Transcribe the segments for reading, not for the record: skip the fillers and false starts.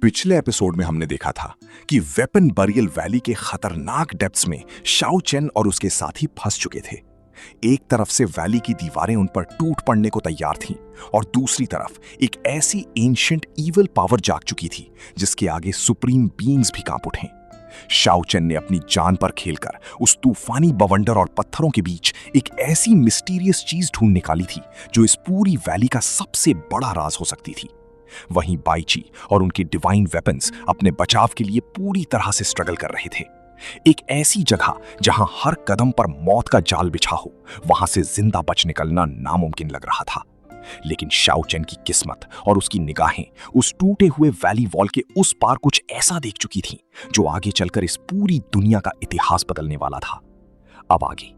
पिछले एपिसोड में हमने देखा था कि वेपन बरियल वैली के खतरनाक डेप्थ्स में शाओ चेन और उसके साथी फंस चुके थे। एक तरफ से वैली की दीवारें उन पर टूट पड़ने को तैयार थीं और दूसरी तरफ एक ऐसी एंशिएंट ईवल पावर जाग चुकी थी जिसके आगे सुप्रीम बीइंग्स भी कांप उठे। शाओ चेन ने अपनी जान पर खेलकर उस तूफानी बवंडर और पत्थरों के बीच एक ऐसी मिस्टीरियस चीज ढूंढ निकाली थी जो इस पूरी वैली का सबसे बड़ा राज हो सकती थी। वहीं बाइची और उनके डिवाइन वेपन्स अपने बचाव के लिए पूरी तरह से स्ट्रगल कर रहे थे। एक ऐसी जगह जहां हर कदम पर मौत का जाल बिछा हो, वहां से जिंदा बच निकलना नामुमकिन लग रहा था। लेकिन शाओ चेन की किस्मत और उसकी निगाहें उस टूटे हुए वैली वॉल के उस पार कुछ ऐसा देख चुकी थीं जो आगे चलकर इस पूरी दुनिया का इतिहास बदलने वाला था। अब आगे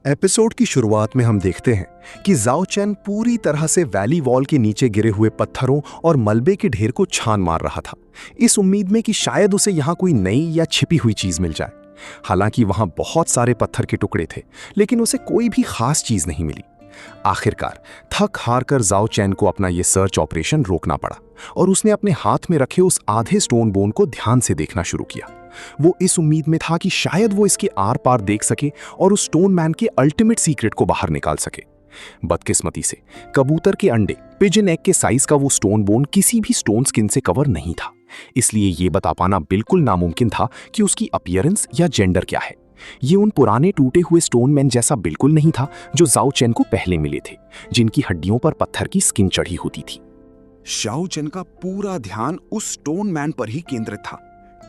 एपिसोड की शुरुआत में हम देखते हैं कि जाओ चेन पूरी तरह से वैली वॉल के नीचे गिरे हुए पत्थरों और मलबे के ढेर को छान मार रहा था, इस उम्मीद में कि शायद उसे यहाँ कोई नई या छिपी हुई चीज मिल जाए। हालांकि वहां बहुत सारे पत्थर के टुकड़े थे, लेकिन उसे कोई भी खास चीज नहीं मिली। आखिरकार थक हार कर जाओ चैन को अपना ये सर्च ऑपरेशन रोकना पड़ा और उसने अपने हाथ में रखे उस आधे स्टोन बोन को ध्यान से देखना शुरू किया। वो इस उम्मीद में था कि शायद वो इसके आर पार देख सके और उस स्टोन मैन के अल्टीमेट सीक्रेट को बाहर निकाल सके। बदकिस्मती से कबूतर के अंडे पिजन एग के साइज का वो स्टोन बोन किसी भी स्टोन स्किन से कवर नहीं था, इसलिए ये बता पाना बिल्कुल नामुमकिन था कि उसकी अपीयरेंस या जेंडर क्या है। ये उन पुराने टूटे हुए स्टोन मैन जैसा बिल्कुल नहीं था जो जाओ चेन को पहले मिले थे, जिनकी हड्डियों पर पत्थर की स्किन चढ़ी होती थी। शाओ चेन का पूरा ध्यान उस स्टोन मैन पर ही केंद्रित था।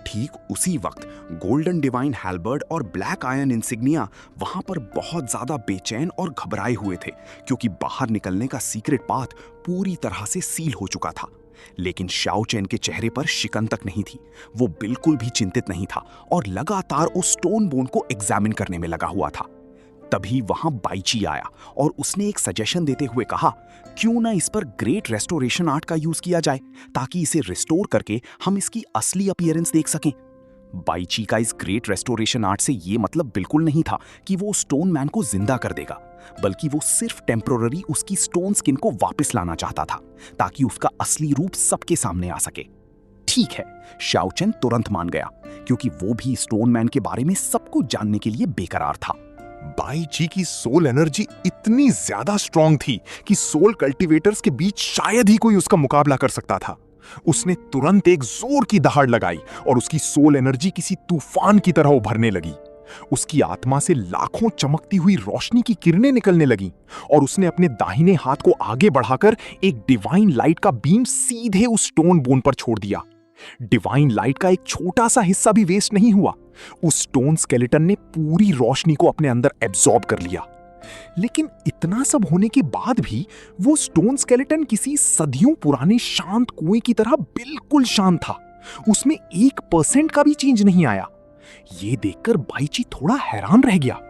ठीक उसी वक्त गोल्डन डिवाइन हैल्बर्ड और ब्लैक आयरन इंसिग्निया वहां पर बहुत ज्यादा बेचैन और घबराए हुए थे, क्योंकि बाहर निकलने का सीक्रेट पाथ पूरी तरह से सील हो चुका था। लेकिन शाओ चेन के चेहरे पर शिकन तक नहीं थी। वो बिल्कुल भी चिंतित नहीं था और लगातार उस स्टोन बोन को एग्जामिन करने में लगा हुआ था। तभी वहां बाइची आया और उसने एक सजेशन देते हुए कहा, क्यों ना इस पर ग्रेट रेस्टोरेशन आर्ट का यूज किया जाए ताकि इसे रिस्टोर करके हम इसकी असली अपीयरेंस देख सकें। बाइची का इस ग्रेट रेस्टोरेशन आर्ट से ये मतलब बिल्कुल नहीं था कि वो स्टोन मैन को जिंदा कर देगा, बल्कि वो सिर्फ टेम्पोररी उसकी स्टोन स्किन को वापस लाना चाहता था ताकि उसका असली रूप सबके सामने आ सके। ठीक है, शाओ चेन तुरंत मान गया, क्योंकि वो भी स्टोन मैन के बारे में सब कुछ जानने के लिए बेकरार था। बाइची की सोल एनर्जी इतनी ज्यादा स्ट्रांग थी कि सोल कल्टीवेटर्स के बीच शायद ही कोई उसका मुकाबला कर सकता था। उसने तुरंत एक जोर की दहाड़ लगाई और उसकी सोल एनर्जी किसी तूफान की तरह उभरने लगी। उसकी आत्मा से लाखों चमकती हुई रोशनी की किरणें निकलने लगीं और उसने अपने दाहिने हाथ को आगे बढ़ाकर एक डिवाइन लाइट का बीम सीधे उस स्टोन बोन पर छोड़ दिया। डिवाइन लाइट का एक छोटा सा हिस्सा भी वेस्ट नहीं हुआ। उस स्टोन स्केलेटन ने पूरी रोशनी को अपने अंदर एब्जॉर्ब कर लिया। लेकिन इतना सब होने के बाद भी वो स्टोन स्केलेटन किसी सदियों पुराने शांत कुएं की तरह बिल्कुल शांत था। उसमें 1% का भी चेंज नहीं आया। ये देखकर बाइची थोड़ा हैरान रह गया।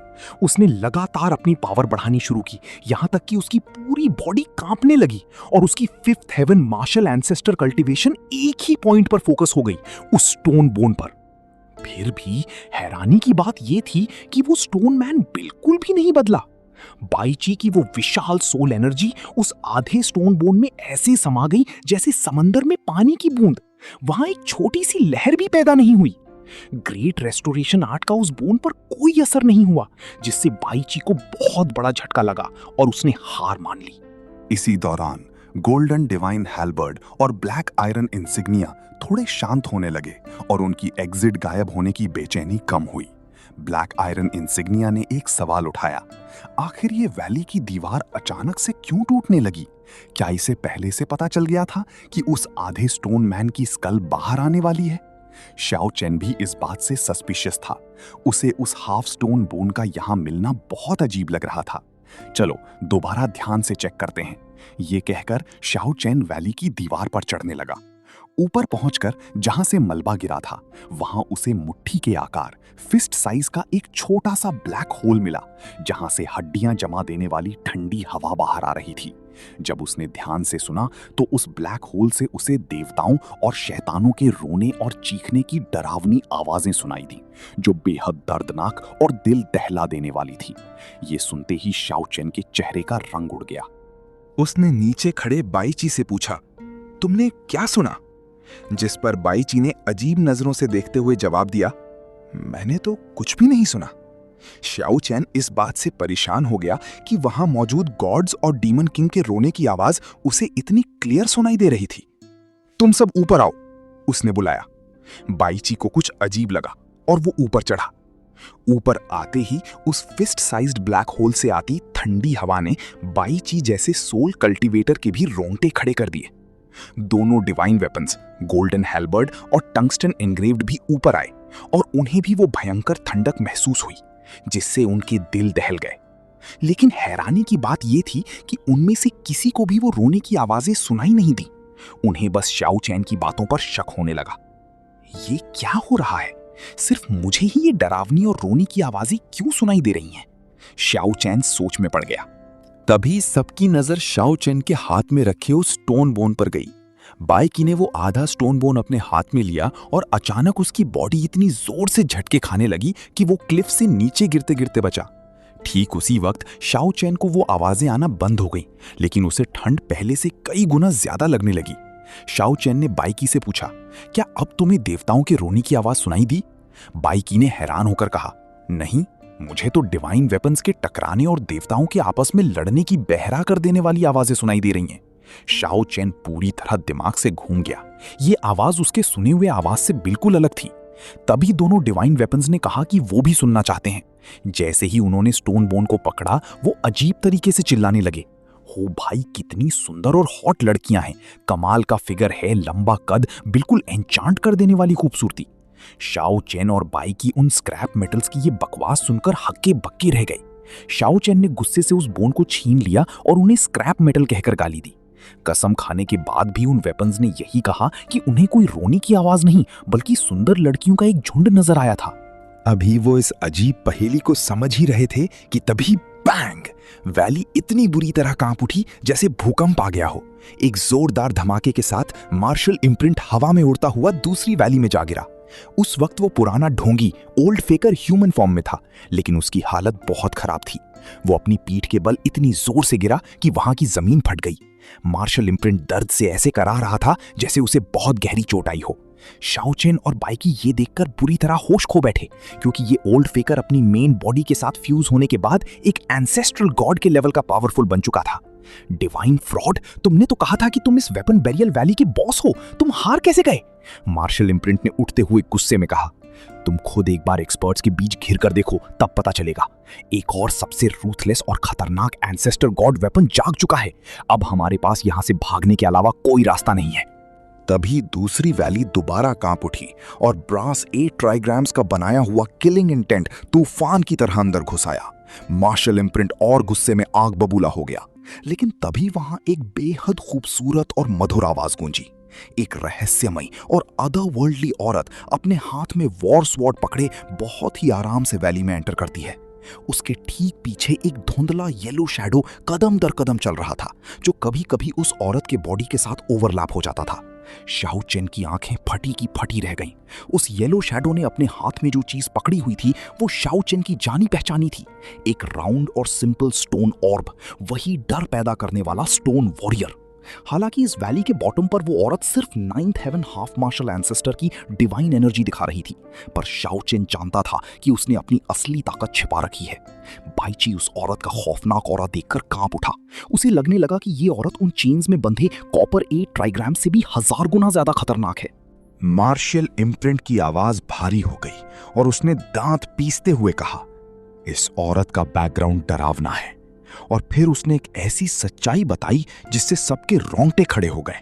उसने लगातार अपनी पावर बढ़ानी शुरू की, यहां तक कि उसकी पूरी बॉडी कांपने लगी और उसकी 5th haven martial ancestor cultivation एक ही पॉइंट पर फोकस हो गई, उस स्टोन बोन पर। फिर भी हैरानी की बात यह थी कि वो स्टोन मैन बिल्कुल भी नहीं बदला। बाइची की वो विशाल सोल एनर्जी उस आधे स्टोन बोन में ऐसे समा गई जैसे समंदर में पानी की बूंद। वहां एक छोटी सी लहर भी पैदा नहीं हुई। ग्रेट रेस्टोरेशन आर्ट का उस बोन पर कोई असर नहीं हुआ, जिससे बाइची को बहुत बड़ा झटका लगा और उसने हार मान ली। इसी दौरान गोल्डन डिवाइन हैल्बर्ड और ब्लैक आयरन इंसिग्निया थोड़े शांत होने लगे और उनकी एग्जिट गायब होने की बेचैनी कम हुई। ब्लैक आयरन इंसिग्निया ने एक सवाल उठाया, आखिर ये वैली की दीवार अचानक से क्यों टूटने लगी? क्या इसे पहले से पता चल गया था कि उस आधे स्टोन मैन की स्कल बाहर आने वाली है? शाओ चेन भी इस बात से सस्पिशियस था। उसे उस हाफ स्टोन बोन का यहां मिलना बहुत अजीब लग रहा था। चलो दोबारा ध्यान से चेक करते हैं, ये कहकर शाओ चेन वैली की दीवार पर चढ़ने लगा। ऊपर पहुंचकर जहां से मलबा गिरा था, वहां उसे मुट्ठी के आकार, फिस्ट साइज का एक छोटा सा ब्लैक होल मिला, जहां से हड्डियां जमा देने वाली ठंडी हवा बाहर आ रही थी। जब उसने ध्यान से सुना तो उस ब्लैक होल से उसे देवताओं और शैतानों के रोने और चीखने की डरावनी आवाजें सुनाई दी, जो बेहद दर्दनाक और दिल दहला देने वाली थी। ये सुनते ही शाओ चेन के चेहरे का रंग उड़ गया। उसने नीचे खड़े बाइची से पूछा, तुमने क्या सुना? जिस पर बाईची ने अजीब नजरों से देखते हुए जवाब दिया, मैंने तो कुछ भी नहीं सुना। शाओ चैन इस बात से परेशान हो गया कि वहां मौजूद गॉड्स और डीमन किंग के रोने की आवाज उसे इतनी क्लियर सुनाई दे रही थी। तुम सब ऊपर आओ, उसने बुलाया। बाईची को कुछ अजीब लगा और वो ऊपर चढ़ा। ऊपर आते ही उस फिस्ट साइज्ड ब्लैक होल से आती ठंडी हवा ने बाईची जैसे सोल कल्टीवेटर के भी रोंगटे खड़े कर दिए। दोनों डिवाइन वेपन्स, गोल्डन हेल्बर्ड और टंगस्टन एनग्रेव्ड भी ऊपर आए और उन्हें भी वो भयंकर ठंडक महसूस हुई, जिससे उनके दिल दहल गए। लेकिन हैरानी की बात यह थी कि उनमें से किसी को भी वो रोने की आवाजें सुनाई नहीं दी। उन्हें बस शाओ चैन की बातों पर शक होने लगा। ये क्या हो रहा है? सिर्फ मुझे ही ये डरावनी और रोने की आवाजें क्यों सुनाई दे रही हैं? शाओ चैन सोच में पड़ गया। तभी सबकी नजर शाओ चैन के हाथ में रखे उस स्टोन बोन पर गई। बाईकी ने वो आधा स्टोन बोन अपने हाथ में लिया और अचानक उसकी बॉडी इतनी जोर से झटके खाने लगी कि वो क्लिफ से नीचे गिरते गिरते बचा। ठीक उसी वक्त शाओ चैन को वो आवाजें आना बंद हो गई, लेकिन उसे ठंड पहले से कई गुना ज्यादा लगने लगी। शाओ चैन ने बाईकी से पूछा, क्या अब तुम्हें देवताओं के रोने की आवाज सुनाई दी? बाईकी ने हैरान होकर कहा, नहीं, मुझे तो डिवाइन वेपन्स के टकराने और देवताओं के आपस में लड़ने की बहरा कर देने वाली आवाजें सुनाई दे रही हैं। शाओ चैन पूरी तरह दिमाग से घूम गया। ये आवाज उसके सुने हुए आवाज से बिल्कुल अलग थी। तभी दोनों डिवाइन वेपन्स ने कहा कि वो भी सुनना चाहते हैं। जैसे ही उन्होंने स्टोन बोन को पकड़ा, वो अजीब तरीके से चिल्लाने लगे, हो भाई, कितनी सुंदर और हॉट लड़कियां हैं, कमाल का फिगर है, लंबा कद, बिल्कुल एन्चांट कर देने वाली खूबसूरती। शाओ चैन और बाईकी उन स्क्रैप मेटल्स की ये बकवास सुनकर हक्के बक्के रह गए। शाओ चैन ने गुस्से से उस बोन को छीन लिया और उन्हें स्क्रैप मेटल कहकर गाली दी। कसम खाने के बाद भी उन वेपन्स ने यही कहा कि उन्हें कोई रोने की आवाज नहीं, बल्कि सुंदर लड़कियों का एक झुंड नजर आया था। अभी वो इस अजीब पहेली को समझ ही रहे थे कि तभी बैंग! वैली इतनी बुरी तरह कांप उठी जैसे भूकंप आ गया हो। एक जोरदार धमाके के साथ मार्शल इम्प्रिंट हवा में उड़ता हुआ दूसरी वैली में जा गिरा। उस वक्त वो पुराना ढोंगी ओल्ड फेकर ह्यूमन फॉर्म में था, लेकिन उसकी हालत बहुत खराब थी। वो अपनी पीठ के बल इतनी जोर से गिरा कि वहां की जमीन फट गई। मार्शल इम्प्रिंट दर्द से ऐसे करा रहा था जैसे उसे बहुत गहरी चोट आई हो। शाओ चैन और बाईकी ये देखकर बुरी तरह होश खो बैठे, क्योंकि ये ओल्ड फेकर अपनी मेन बॉडी के साथ फ्यूज होने के बाद एक एंसेस्ट्रल गॉड के लेवल का पावरफुल बन चुका था। डिवाइन फ्रॉड, तुमने तो कहा था कि तुम इस वेपन बैरियल वैली के बॉस हो, तुम हार कैसे गए? मार्शल इम्प्रिंट ने उठते हुए गुस्से में कहा, तुम खुद एक बार एक्सपर्ट्स के बीच घिर कर देखो, तब पता चलेगा। एक और सबसे रूथलेस और खतरनाक एंसेस्टर गॉड वेपन जाग चुका है। अब हमारे पास यहां से भागने के अलावा कोई रास्ता नहीं है। तभी दूसरी वैली दोबारा कांप उठी और ब्रास 8 ट्राइग्राम्स का बनाया हुआ किलिंग इंटेंट तूफान की तरह अंदर घुस आया। मार्शल इम्प्रिंट और गुस्से में आग बबूला हो गया, लेकिन तभी वहां एक बेहद खूबसूरत और मधुर आवाज गूंजी। एक रहस्यमयी और अदरवर्ल्डली औरत अपने हाथ में वॉर स्वॉर्ड पकड़े बहुत ही आराम से वैली में एंटर करती है। उसके ठीक पीछे एक धुंधला येलो शैडो कदम दर कदम चल रहा था, जो कभी कभी उस औरत के बॉडी के साथ ओवरलैप हो जाता था। शाओ चैन की आंखें फटी की फटी रह गईं। उस येलो शैडो ने अपने हाथ में जो चीज पकड़ी हुई थी वो शाओ चैन की जानी पहचानी थी, एक राउंड और सिंपल स्टोन ऑर्ब, वही डर पैदा करने वाला स्टोन वॉरियर। हालांकि इस वैली के बॉटम पर वो औरत सिर्फ 9th heaven half martial ancestor की डिवाइन एनर्जी दिखा रही थी, पर शाओ चैन जानता था कि उसने अपनी असली ताकत छिपा रखी है। बाईची उस औरत का खौफनाक ऑरा देखकर कांप उठा। उसे लगने लगा कि ये औरत उन चेन्स में बंधे कॉपर 8 ट्राइग्राम से भी 1000 गुना ज्यादा खतरनाक है। मार्शल इम्प्रिंट की आवाज भारी हो गई और उसने दांत पीसते हुए कहा, इस औरत का बैकग्राउंड डरावना है। और फिर उसने एक ऐसी सच्चाई बताई जिससे सबके रोंगटे खड़े हो गए।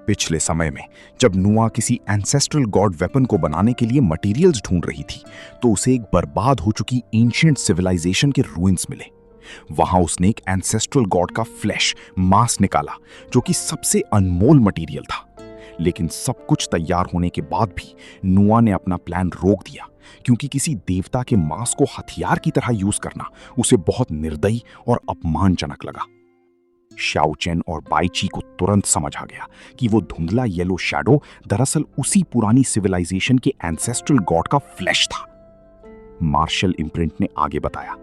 पिछले समय में जब नुआ किसी एंसेस्ट्रल गॉड वेपन को बनाने के लिए मटेरियल्स ढूंढ रही थी, तो उसे एक बर्बाद हो चुकी एंशिएंट सिविलाइजेशन के रूइंस मिले। वहां उसने एक एंसेस्ट्रल गॉड का फ्लैश मांस निकाला, जो कि सबसे अनमोल मटेरियल था। लेकिन सब कुछ तैयार होने के बाद भी नुआ ने अपना प्लान रोक दिया, क्योंकि किसी देवता के मांस को हथियार की तरह यूज करना उसे बहुत निर्दयी और अपमानजनक लगा। शाओ चैन और बाईची को तुरंत समझ आ गया कि वो धुंधला येलो शैडो दरअसल उसी पुरानी सिविलाइजेशन के एंसेस्ट्रल गॉड का फ्लैश था। मार्शल इम्प्रिंट ने आगे बताया,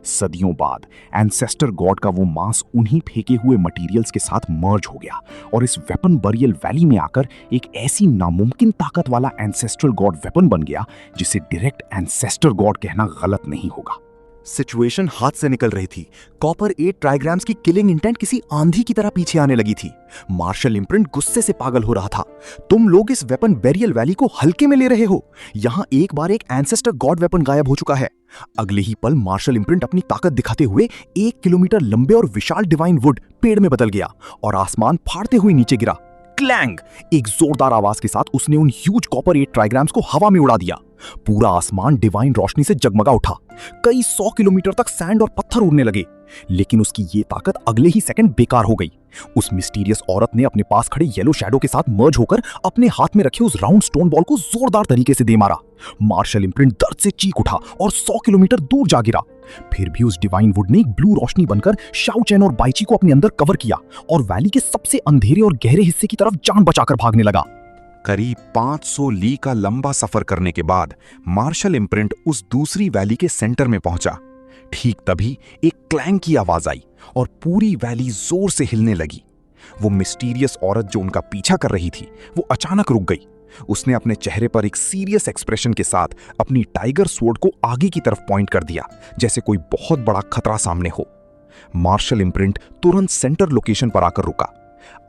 सदियों बाद एंसेस्टर गॉड का वो मांस उन्हीं फेंके हुए मटेरियल्स के साथ मर्ज हो गया और इस वेपन बरियल वैली में आकर एक ऐसी नामुमकिन ताकत वाला एंसेस्ट्रल गॉड वेपन बन गया जिसे डायरेक्ट एंसेस्टर गॉड कहना गलत नहीं होगा। सिचुएशन हाथ से निकल रही थी। कॉपर 8 ट्राइग्राम्स की किलिंग इंटेंट किसी आंधी की तरह पीछे आने लगी थी। मार्शल इम्प्रिंट गुस्से से पागल हो रहा था। तुम लोग इस वेपन बैरियल वैली को हल्के में ले रहे हो। यहां एक बार एक एंसेस्टर गॉड वेपन गायब हो चुका है। अगले ही पल मार्शल इम्प्रिंट अपनी ताकत दिखाते हुए 1 किलोमीटर लंबे और विशाल डिवाइन वुड पेड़ में बदल गया और आसमान फाड़ते हुए नीचे गिरा। क्लैंग! एक जोरदार आवाज के साथ उसने उन ह्यूज कॉपर 8 ट्राइग्राम्स को हवा में उड़ा दिया। पूरा आसमान डिवाइन रोशनी से जगमगा उठा। कई 100 किलोमीटर तक सैंड और पत्थर उड़ने लगे, लेकिन उसकी ये ताकत अगले ही सेकंड बेकार हो गई। उस मिस्टीरियस औरत ने अपने पास खड़े येलो शैडो के साथ मर्ज होकर अपने हाथ में रखे उस राउंड स्टोन बॉल को जोरदार तरीके से दे मारा। मार्शल इम्प्रिंट दर्द से चीख उठा और 100 किलोमीटर दूर जा गिरा। फिर भी उस डिवाइन वुड ने एक ब्लू रोशनी बनकर शाओ चैन और बाइची को अपने अंदर कवर किया और वैली के सबसे अंधेरे और गहरे हिस्से की तरफ जान बचाकर भागने लगा। करीब 500 ली का लंबा सफर करने के बाद मार्शल इम्प्रिंट उस दूसरी वैली के सेंटर में पहुंचा। ठीक तभी एक क्लैंग की आवाज आई और पूरी वैली जोर से हिलने लगी। वो मिस्टीरियस औरत जो उनका पीछा कर रही थी वो अचानक रुक गई। उसने अपने चेहरे पर एक सीरियस एक्सप्रेशन के साथ अपनी टाइगर स्वॉर्ड को आगे की तरफ पॉइंट कर दिया, जैसे कोई बहुत बड़ा खतरा सामने हो। मार्शल इम्प्रिंट तुरंत सेंटर लोकेशन पर आकर रुका।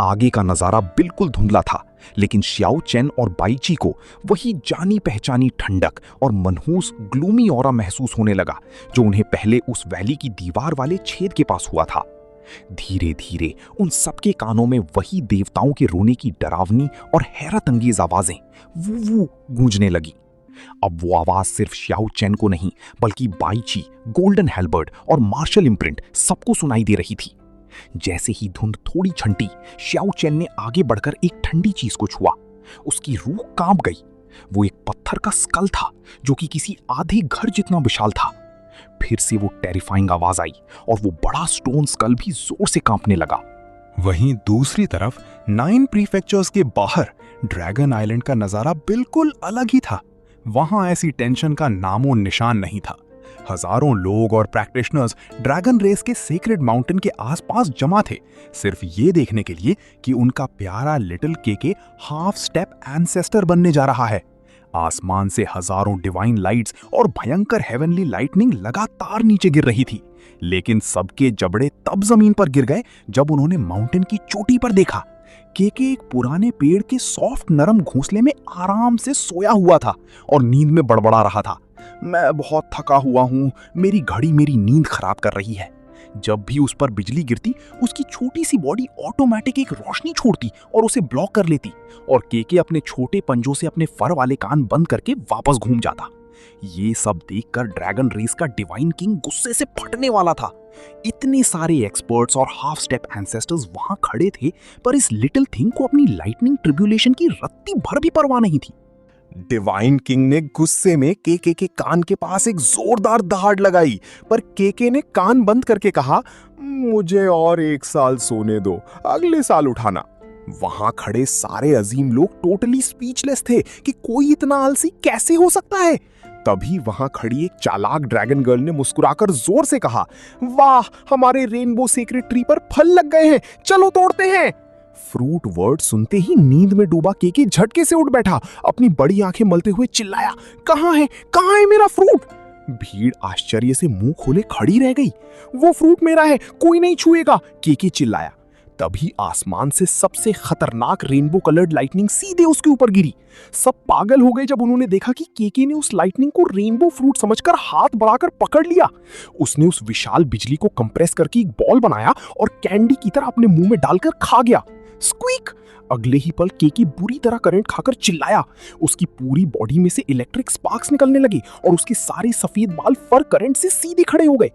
आगे का नजारा बिल्कुल धुंधला था, लेकिन श्याओ चेन और बाइची को वही जानी पहचानी ठंडक और मनहूस ग्लूमी ऑरा महसूस होने लगा जो उन्हें पहले उस वैली की दीवार वाले छेद के पास हुआ था। धीरे धीरे उन सबके कानों में वही देवताओं के रोने की डरावनी और हैरत अंगेज आवाजें वू गूंजने लगी। अब वो आवाज सिर्फ श्याओ चेन को नहीं बल्कि बाइची, गोल्डन हेल्बर्ड और मार्शल इम्प्रिंट सबको सुनाई दे रही थी। जैसे ही धुंध थोड़ी छंटी, श्याओ चेन ने आगे बढ़कर एक ठंडी चीज को छुआ। उसकी रूह कांप गई। वो एक पत्थर का स्कल था जो कि किसी आधे घर जितना विशाल था। फिर से वो टेरिफाइंग आवाज आई और वो बड़ा स्टोन स्कल भी जोर से कांपने लगा। वहीं दूसरी तरफ 9 प्रीफेक्चर्स के बाहर ड्रैगन आइलैंड का नजारा बिल्कुल अलग ही था। वहां ऐसी टेंशन का नामो निशान नहीं था। हजारों लोग और प्रैक्टिशनर्स ड्रैगन रेस के सेक्रेड माउंटेन के आसपास जमा थे, सिर्फ ये देखने के लिए कि उनका प्यारा लिटिल केके हाफ स्टेप एंसेस्टर बनने जा रहा है। आसमान से हजारों डिवाइन लाइट्स और भयंकर हेवनली लाइटनिंग लगातार नीचे गिर रही थी, लेकिन सबके जबड़े तब जमीन पर गिर गए जब उन्होंने माउंटेन की चोटी पर देखा। केके एक पुराने पेड़ के सॉफ्ट नरम घोंसले में आराम से सोया हुआ था और नींद में बड़बड़ा रहा था। मैं बहुत थका हुआ हूं, मेरी घड़ी मेरी नींद खराब कर रही है। जब भी उस पर बिजली गिरती, उसकी छोटी सी बॉडी ऑटोमेटिक एक रोशनी छोड़ती और उसे ब्लॉक कर लेती, और केके अपने छोटे पंजों से अपने फर वाले कान बंद करके वापस घूम जाता। ये सब देखकर ड्रैगन रेस का डिवाइन किंग गुस्से से फटने वाला था। इतने सारे एक्सपर्ट्स और हाफ स्टेप एंसेस्टर्स वहां खड़े थे, पर इस लिटिल थिंग को अपनी लाइटनिंग ट्रिब्यूलेशन की रत्ती भर भी परवाह नहीं थी। डिवाइन किंग ने गुस्से में केके के कान के पास एक जोरदार दहाड़ लगाई, पर केके ने कान बंद करके कहा, मुझे और 1 साल सोने दो, अगले साल उठाना। वहां खड़े सारे अजीम लोग टोटली स्पीचलेस थे कि कोई इतना आलसी कैसे हो सकता है। तभी वहां खड़ी एक चालाक ड्रैगन गर्ल ने मुस्कुराकर जोर से कहा, वाह, हमारे रेनबो सीक्रेट ट्री पर फल लग गए हैं, चलो तोड़ते हैं। फ्रूट वर्ड सुनते ही नींद में डूबा केके झटके से उठ बैठा, अपनी बड़ी आंखें मलते हुए चिल्लाया, कहां है मेरा फ्रूट? भीड़ आश्चर्य से मुंह खोले खड़ी रह गई। वो फ्रूट मेरा है, कोई नहीं छुएगा, केके चिल्लाया। तभी आसमान से सबसे खतरनाक रेनबो कलर्ड लाइटनिंग सीधे उसके ऊपर गिरी। सब पागल हो गए जब उन्होंने देखा कि केके ने उस लाइटनिंग को रेनबो फ्रूट समझकर हाथ बढ़ाकर पकड़ लिया। उसने उस विशाल बिजली को कंप्रेस करके एक बॉल बनाया और कैंडी की तरह अपने मुंह में डालकर खा गया। स्क्वीक! अगले ही पल केके बुरी तरह करंट खाकर चिल्लाया। उसकी पूरी बॉडी में से इलेक्ट्रिक स्पार्क्स निकलने लगे और उसके सारे सफेद बाल फर करंट से सीधे खड़े हो गए।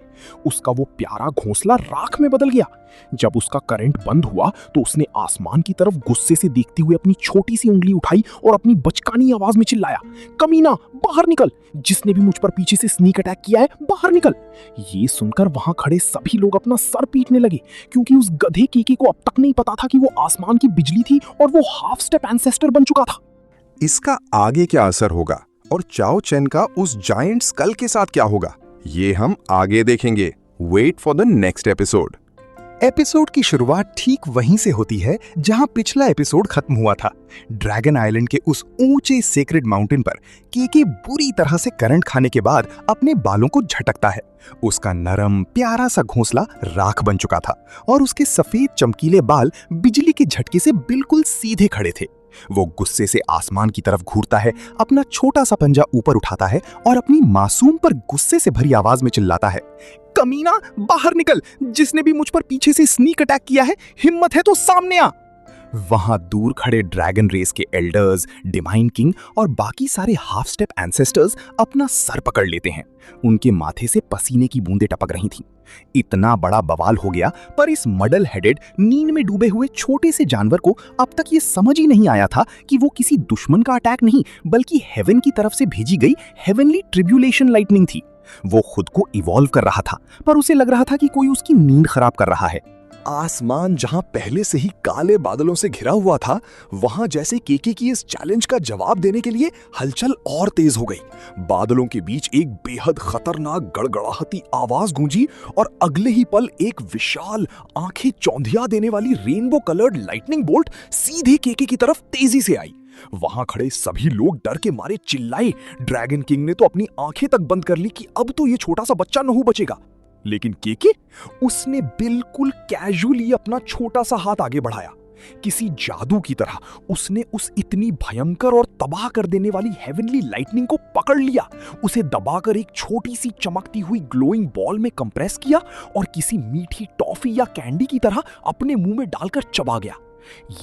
उसका वो प्यारा घोंसला राख में बदल गया। जब उसका करंट बंद हुआ तो उसने आसमान की तरफ गुस्से से देखते हुए अपनी छोटी सी उंगली उठाई और अपनी बचकानी आवाज में चिल्लाया, कमीना, बाहर निकल! जिसने भी मुझ पर पीछे से स्नीक अटैक किया है, बाहर निकल! ये सुनकर वहां खड़े सभी लोग अपना सर पीटने लगे, क्योंकि उस गधे केके को अब तक नहीं पता था कि वो आसमान की बिजली थी और वो हाफ स्टेप एंसेस्टर बन चुका था। इसका आगे क्या असर होगा और चाओ चेन का उस जायंट स्कल के साथ क्या होगा, ये हम आगे देखेंगे। Wait for the next episode. Episode की शुरुआत ठीक वहीं से होती है जहां पिछला एपिसोड खत्म हुआ था। ड्रैगन आइलैंड के उस ऊंचे सेक्रेड माउंटेन पर केके बुरी तरह से करंट खाने के बाद अपने बालों को झटकता है। उसका नरम प्यारा सा घोंसला राख बन चुका था और उसके सफेद चमकीले बाल बिजली के झटके से बिल्कुल सीधे खड़े थे। वो गुस्से से आसमान की तरफ घूरता है, अपना छोटा सा पंजा ऊपर उठाता है और अपनी मासूम पर गुस्से से भरी आवाज में चिल्लाता है, कमीना बाहर निकल, जिसने भी मुझ पर पीछे से स्नीक अटैक किया है, हिम्मत है तो सामने आ। वहां दूर खड़े ड्रैगन रेस के एल्डर्स, डिवाइन किंग और बाकी सारे हाफ स्टेप एंसेस्टर्स अपना सर पकड़ लेते हैं। उनके माथे से पसीने की बूंदें टपक रही थीं। इतना बड़ा बवाल हो गया, पर इस मडल हेडेड नींद में डूबे हुए छोटे से जानवर को अब तक ये समझ ही नहीं आया था कि वो किसी दुश्मन का अटैक नहीं बल्कि हेवन की तरफ से भेजी गई हेवनली ट्रिब्यूलेशन लाइटनिंग थी। वो खुद को इवॉल्व कर रहा था, पर उसे लग रहा था कि कोई उसकी नींद खराब कर रहा है। आसमान जहां पहले से ही काले बादलों से घिरा हुआ था, वहां जैसे केके की इस चैलेंज का जवाब देने के लिए हलचल और तेज हो गई। बादलों के बीच एक बेहद खतरनाक गड़गड़ाहटी आवाज गूंजी और अगले ही पल एक विशाल, आंखें चौंधिया देने वाली रेनबो कलर्ड लाइटनिंग बोल्ट सीधे केके की तरफ तेजी से आई। वहां खड़े सभी लोग डर के मारे चिल्लाए। ड्रैगन किंग ने तो अपनी आंखें तक बंद कर ली कि अब तो ये छोटा सा बच्चा नहीं बचेगा। लेकिन केके, उसने बिल्कुल कैजुअली अपना छोटा सा हाथ आगे बढ़ाया। किसी जादू की तरह उसने उस इतनी भयंकर और तबाह कर देने वाली हेवनली लाइटनिंग को पकड़ लिया, उसे दबाकर एक छोटी सी चमकती हुई ग्लोइंग बॉल में कंप्रेस किया और किसी मीठी टॉफी या कैंडी की तरह अपने मुंह में डालकर चबा गया।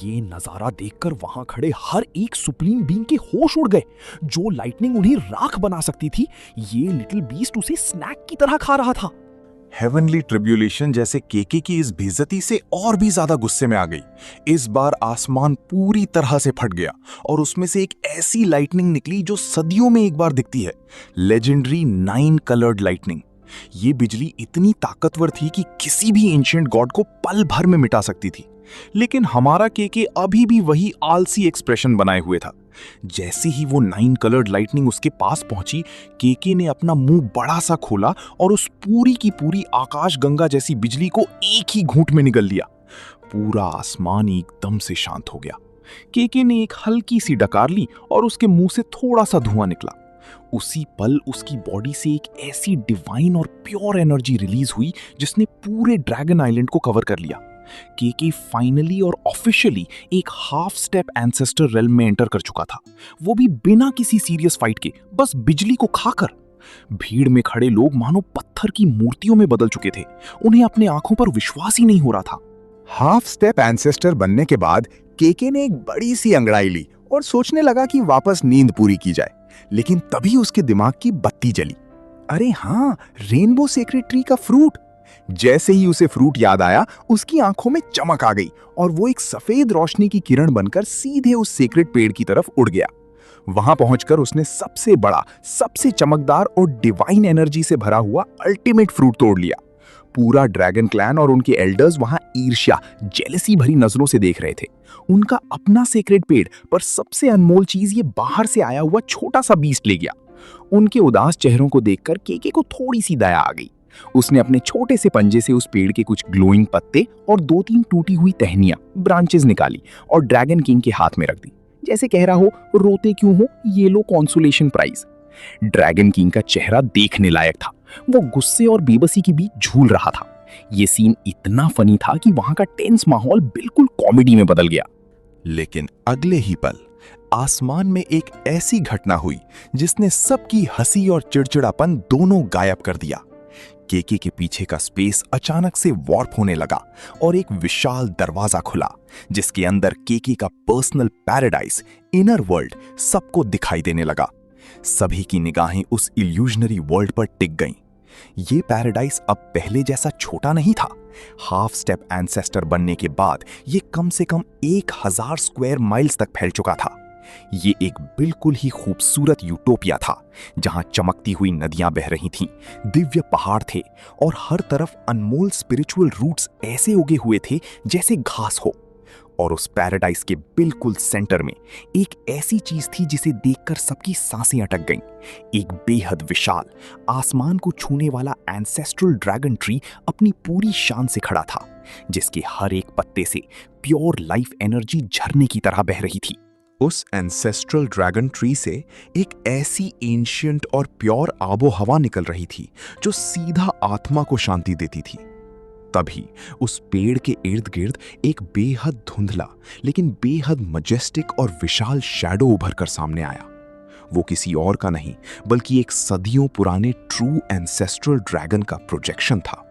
ये नजारा देखकर वहां खड़े हर एक सुप्रीम बीइंग के होश उड़ गए। जो लाइटनिंग उन्हें राख बना सकती थी, ये लिटिल बीस्ट उसे स्नैक की तरह खा रहा था। हेवनली ट्रिब्यूलेशन जैसे केके की इस बेइज्जती से और भी ज्यादा गुस्से में आ गई। इस बार आसमान पूरी तरह से फट गया और उसमें से एक ऐसी लाइटनिंग निकली जो सदियों में एक बार दिखती है, लेजेंडरी 9 कलर्ड लाइटनिंग। ये बिजली इतनी ताकतवर थी कि किसी भी एंशिएंट गॉड को पल भर में मिटा सकती थी। लेकिन हमारा केके अभी भी वही आलसी एक्सप्रेशन बनाए हुए था। जैसे ही वो 9 कलर्ड लाइटनिंग उसके पास पहुंची, केके ने अपना मुंह बड़ा सा खोला और उस पूरी की पूरी आकाश गंगा जैसी बिजली को एक ही घूंट में निगल लिया। पूरा आसमान एकदम से शांत हो गया। केके ने एक हल्की सी डकार ली और उसके मुंह से थोड़ा सा धुआं निकला। उसी पल उसकी बॉडी से एक ऐसी डिवाइन और प्योर एनर्जी रिलीज हुई जिसने पूरे ड्रैगन आइलैंड को कवर कर लिया। केके फाइनली और ऑफिशियली एक हाफ स्टेप एंसेस्टर रेल्म में एंटर कर चुका था, वो भी बिना किसी सीरियस फाइट के, बस बिजली को खाकर। भीड़ में खड़े लोग मानो पत्थर की मूर्तियों में बदल चुके थे। उन्हें अपने आंखों पर विश्वास ही नहीं हो रहा था। हाफ स्टेप एंसेस्टर बनने के बाद केके ने एक बड़ी सी अंगड़ाई ली और सोचने लगा कि वापस नींद पूरी की जाए। लेकिन तभी उसके दिमाग की बत्ती जली। अरे हाँ, रेनबो सेक्रेड ट्री का फ्रूट। जैसे ही उसे फ्रूट याद आया, उसकी आंखों में चमक आ गई और वो एक सफेद रोशनी की किरण बनकर सीधे उस सेक्रेड पेड़ की तरफ उड़ गया। वहां पहुंचकर उसने सबसे बड़ा, सबसे चमकदार और डिवाइन एनर्जी से भरा हुआ अल्टीमेट फ्रूट तोड़ लिया। पूरा ड्रैगन क्लैन और उनके एल्डर्स वहां ईर्ष्या, जेलसी भरी नजरों से देख रहे थे। उनका अपना सेक्रेड पेड़, पर सबसे अनमोल चीज ये बाहर से आया हुआ छोटा सा बीस्ट ले गया। उनके उदास चेहरों को देखकर केके को थोड़ी सी दया आ गई। उसने अपने छोटे से पंजे से उस पेड़ के कुछ ग्लोइंग पत्ते और 2-3 टूटी हुई टहनियां, ब्रांचेस निकाली और ड्रैगन किंग के हाथ में रख दी, जैसे कह रहा हो, रोते क्यों हो, ये लो कॉन्सोलेशन प्राइज। ड्रैगन किंग का चेहरा देखने लायक था। वो गुस्से और बेबसी के बीच झूल रहा था। ये सीन इतना फनी था कि वहां का टेंस माहौल बिल्कुल कॉमेडी में बदल गया। लेकिन अगले ही पल आसमान में एक ऐसी घटना हुई जिसने सबकी हंसी और चिड़चिड़ापन दोनों गायब कर दिया। केके के पीछे का स्पेस अचानक से वॉर्प होने लगा और एक विशाल दरवाजा खुला, जिसके अंदर केके का पर्सनल पैराडाइज, इनर वर्ल्ड सबको दिखाई देने लगा। सभी की निगाहें उस इल्यूजनरी वर्ल्ड पर टिक गईं। ये पैराडाइज अब पहले जैसा छोटा नहीं था। हाफ स्टेप एंसेस्टर बनने के बाद ये कम से कम 1000 स्क्वायर माइल्स तक फैल चुका था। ये एक बिल्कुल ही खूबसूरत यूटोपिया था, जहां चमकती हुई नदियां बह रही थीं, दिव्य पहाड़ थे और हर तरफ अनमोल स्पिरिचुअल रूट्स ऐसे उगे हुए थे जैसे घास हो। और उस पैराडाइज के बिल्कुल सेंटर में एक ऐसी चीज थी जिसे देखकर सबकी सांसें अटक गईं। एक बेहद विशाल, आसमान को छूने वाला एंसेस्ट्रल ड्रैगन ट्री अपनी पूरी शान से खड़ा था, जिसके हर एक पत्ते से प्योर लाइफ एनर्जी झरने की तरह बह रही थी। उस एंसेस्ट्रल ड्रैगन ट्री से एक ऐसी एंशिएंट और प्योर आबो हवा निकल रही थी जो सीधा आत्मा को शांति देती थी। तभी उस पेड़ के इर्द गिर्द एक बेहद धुंधला लेकिन बेहद मजेस्टिक और विशाल शैडो उभर कर सामने आया। वो किसी और का नहीं बल्कि एक सदियों पुराने ट्रू एंसेस्ट्रल ड्रैगन का प्रोजेक्शन था।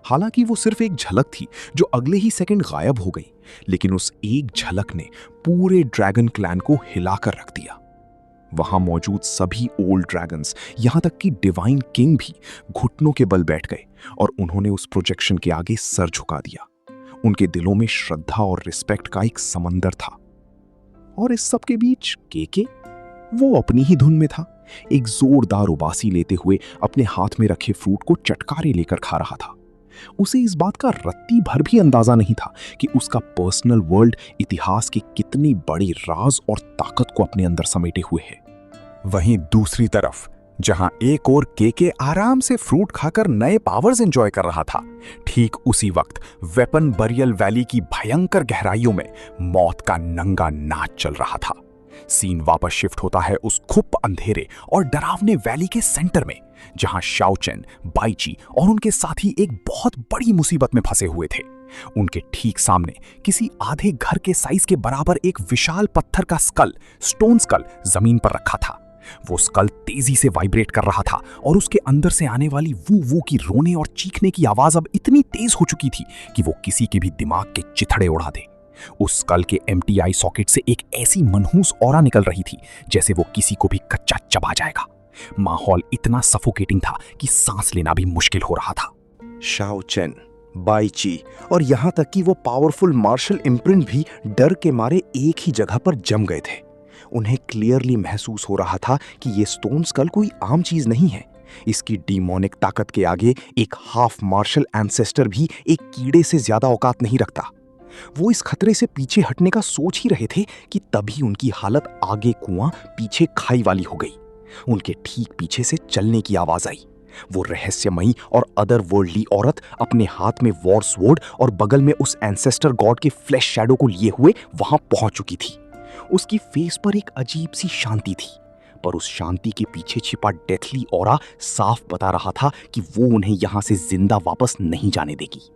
हालांकि वो सिर्फ एक झलक थी जो अगले ही सेकंड गायब हो गई, लेकिन उस एक झलक ने पूरे ड्रैगन क्लैन को हिलाकर रख दिया। वहां मौजूद सभी ओल्ड ड्रैगन्स, यहां तक कि डिवाइन किंग भी घुटनों के बल बैठ गए और उन्होंने उस प्रोजेक्शन के आगे सर झुका दिया। उनके दिलों में श्रद्धा और रिस्पेक्ट का एक समंदर था। और इस सब के बीच केके, वो अपनी ही धुन में था, एक जोरदार उबासी लेते हुए अपने हाथ में रखे फ्रूट को चटकारे लेकर खा रहा था। उसे इस बात का रत्ती भर भी अंदाजा नहीं था कि उसका पर्सनल वर्ल्ड इतिहास के कितने बड़े राज और ताकत को अपने अंदर समेटे हुए है। वहीं दूसरी तरफ जहां एक और केके आराम से फ्रूट खाकर नए पावर्स एंजॉय कर रहा था, ठीक उसी वक्त वेपन बरियल वैली की भयंकर गहराइयों में मौत का नंगा नाच चल रहा था। सीन वापस शिफ्ट होता है उस खुप अंधेरे और डरावने वैली के सेंटर में, जहां शाओ चेन, बाईची और उनके साथी एक बहुत बड़ी मुसीबत में फंसे हुए थे। उनके ठीक सामने किसी आधे घर के साइज के बराबर एक विशाल पत्थर का स्कल, स्टोन स्कल, जमीन पर रखा था। वो स्कल तेजी से वाइब्रेट कर रहा था और उसके अंदर से आने वाली वू वू की रोने और चीखने की आवाज अब इतनी तेज हो चुकी थी कि वो किसी के भी दिमाग के चिथड़े उड़ा दे। उस स्कल के एम्प्टी आई सॉकेट से एक ऐसी मनहूस ऑरा निकल रही थी जैसे वो किसी को भी कच्चा चबा जाएगा। माहौल इतना सफोकेटिंग था कि सांस लेना भी मुश्किल हो रहा था। शाओ चेन, बाईची और यहां तक कि वो पावरफुल मार्शल इम्प्रिंट भी डर के मारे एक ही जगह पर जम गए थे। उन्हें क्लियरली महसूस हो रहा था कि ये स्टोन स्कल कोई आम चीज नहीं है। इसकी डीमोनिक ताकत के आगे एक हाफ मार्शल एंसेस्टर भी एक कीड़े से ज्यादा औकात नहीं रखता। वो इस खतरे से पीछे हटने का सोच ही रहे थे कि तभी उनकी हालत आगे कुआं पीछे खाई वाली हो गई। उनके ठीक पीछे से चलने की आवाज आई। वो रहस्यमयी और अदर वर्ल्डली औरत अपने हाथ में वॉर स्वॉर्ड और बगल में उस एंसेस्टर गॉड के फ्लैश शैडो को लिए हुए वहां पहुंच चुकी थी। उसकी फेस पर एक अजीब सी शांति थी, पर उस शांति के पीछे छिपा डेथली ऑरा साफ बता रहा था कि वो उन्हें यहां से जिंदा वापस नहीं जाने देगी।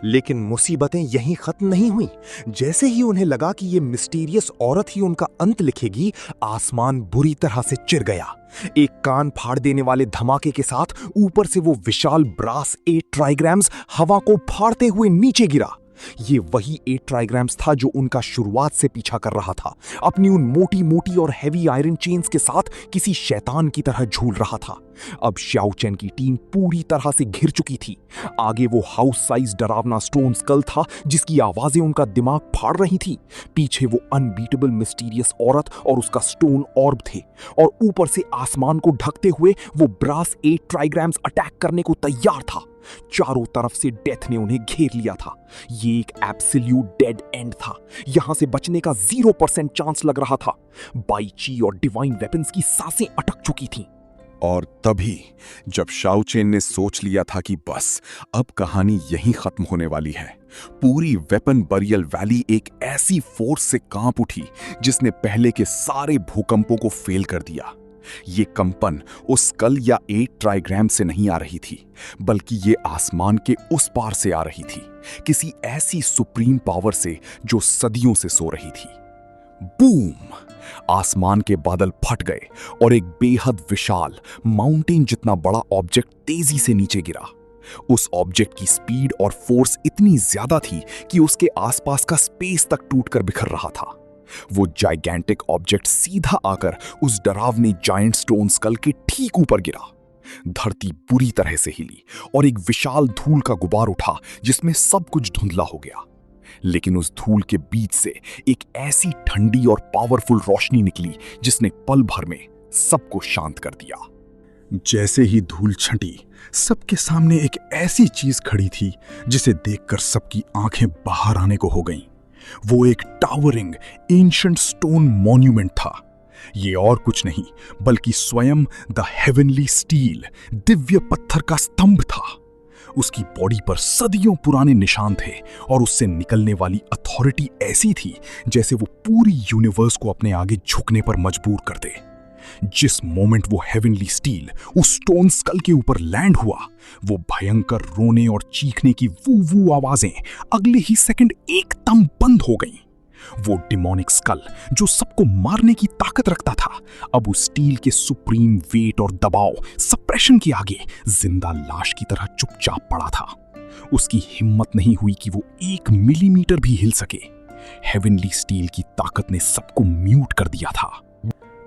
लेकिन मुसीबतें यहीं खत्म नहीं हुई। जैसे ही उन्हें लगा कि ये मिस्टीरियस औरत ही उनका अंत लिखेगी, आसमान बुरी तरह से चिर गया। एक कान फाड़ देने वाले धमाके के साथ ऊपर से वो विशाल ब्रास 8 ट्राइग्राम्स हवा को फाड़ते हुए नीचे गिरा। ये वही 8 ट्राइग्राम्स था जो उनका शुरुआत से पीछा कर रहा था, अपनी उन मोटी मोटी और हैवी आयरन चेन्स के साथ किसी शैतान की तरह झूल रहा था। अब शाओ चेन की टीम पूरी तरह से घिर चुकी थी। आगे वो हाउस साइज डरावना स्टोन स्कल था जिसकी आवाजें उनका दिमाग फाड़ रही थी। पीछे वो अनबीटेबल मिस्टीरियस औरत और उसका स्टोन ऑर्ब थे, और ऊपर से आसमान को ढकते हुए वो ब्रास 8 ट्राइग्राम्स अटैक करने को तैयार था। चारों तरफ से डेथ ने उन्हें घेर लिया था। ये एक एब्सोल्यूट डेड एंड था। यहां से बचने का 0% चांस लग रहा था। बाईची और डिवाइन वेपन्स की सांसें अटक चुकी थीं। और तभी जब शाओ चेन ने सोच लिया था कि बस अब कहानी यहीं खत्म होने वाली है, पूरी वेपन बरियल वैली एक ऐसी फोर्स से कांप उठी जिसने पहले के सारे भूकंपों को फेल कर दिया। ये कंपन उस स्कल या 8 ट्राइग्राम से नहीं आ रही थी, बल्कि ये आसमान के उस पार से आ रही थी, किसी ऐसी सुप्रीम पावर से जो सदियों से सो रही थी। बूम! आसमान के बादल फट गए और एक बेहद विशाल माउंटेन जितना बड़ा ऑब्जेक्ट तेजी से नीचे गिरा। उस ऑब्जेक्ट की स्पीड और फोर्स इतनी ज्यादा थी कि उसके आसपास का स्पेस तक टूटकर बिखर रहा था। वो जाइगेंटिक ऑब्जेक्ट सीधा आकर उस डरावने जायंट स्टोन स्कल के ठीक ऊपर गिरा। धरती बुरी तरह से हिली और एक विशाल धूल का गुबार उठा जिसमें सब कुछ धुंधला हो गया। लेकिन उस धूल के बीच से एक ऐसी ठंडी और पावरफुल रोशनी निकली जिसने पल भर में सबको शांत कर दिया। जैसे ही धूल छंटी, सबके सामने एक ऐसी चीज खड़ी थी जिसे देखकर सबकी आंखें बाहर आने को हो गईं। वो एक टावरिंग एंशिएंट स्टोन मॉन्यूमेंट था। ये और कुछ नहीं बल्कि स्वयं द हेवनली स्टील, दिव्य पत्थर का स्तंभ था। उसकी बॉडी पर सदियों पुराने निशान थे और उससे निकलने वाली अथॉरिटी ऐसी थी जैसे वो पूरी यूनिवर्स को अपने आगे झुकने पर मजबूर कर दे। जिस मोमेंट वो हेवनली स्टील उस स्टोन स्कल के ऊपर लैंड हुआ, वो भयंकर रोने और चीखने की वू वू आवाजें अगले ही सेकंड एकदम बंद हो गईं। वो डिमोनिक स्कल जो सबको मारने की ताकत रखता था, अब उस स्टील के सुप्रीम वेट और दबाव सप्रेशन के आगे जिंदा लाश की तरह चुपचाप पड़ा था। उसकी हिम्मत नहीं हुई कि वो 1 मिलीमीटर भी हिल सके। हेवनली स्टील की ताकत ने सबको म्यूट कर दिया था।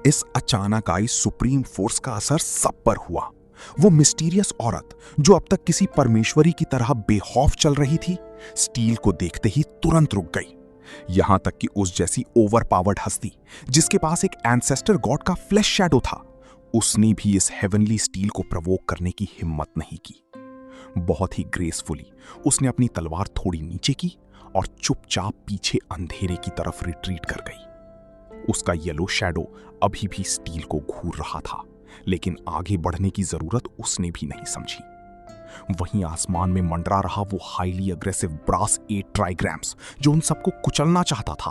इस अचानक आई सुप्रीम फोर्स का असर सब पर हुआ। वो मिस्टीरियस औरत जो अब तक किसी परमेश्वरी की तरह बेखौफ चल रही थी, स्टील को देखते ही तुरंत रुक गई। यहां तक कि उस जैसी ओवरपावर्ड हस्ती जिसके पास एक एंसेस्टर गॉड का फ्लैश शैडो था, उसने भी इस हेवनली स्टील को प्रवोक करने की हिम्मत नहीं की। बहुत ही ग्रेसफुली उसने अपनी तलवार थोड़ी नीचे की और चुपचाप पीछे अंधेरे की तरफ रिट्रीट कर गई। उसका येलो शैडो अभी भी स्टील को घूर रहा था, लेकिन आगे बढ़ने की जरूरत उसने भी नहीं समझी। वहीं आसमान में मंडरा रहा वो हाईली अग्रेसिव ब्रास 8 ट्राइग्राम्स जो उन सबको कुचलना चाहता था,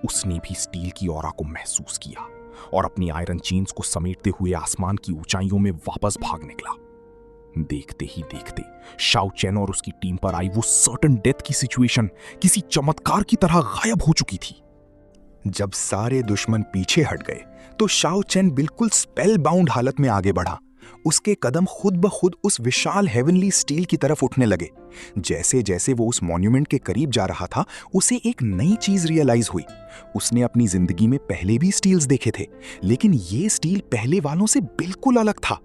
उसने भी स्टील की ऑरा को महसूस किया और अपनी आयरन चेन्स को समेटते हुए आसमान की ऊंचाइयों में वापस भाग निकला। देखते ही देखते शाओ चेन और उसकी टीम पर आई वो सर्टन डेथ की सिचुएशन किसी चमत्कार की तरह गायब हो चुकी थी। जब सारे दुश्मन पीछे हट गए तो शाओ चेन बिल्कुल स्पेल बाउंड हालत में आगे बढ़ा। उसके कदम खुद ब खुद उस विशाल हेवनली स्टील की तरफ उठने लगे। जैसे जैसे वो उस मॉन्यूमेंट के करीब जा रहा था, उसे एक नई चीज रियलाइज हुई। उसने अपनी जिंदगी में पहले भी स्टील्स देखे थे, लेकिन ये स्टील पहले वालों से बिल्कुल अलग था।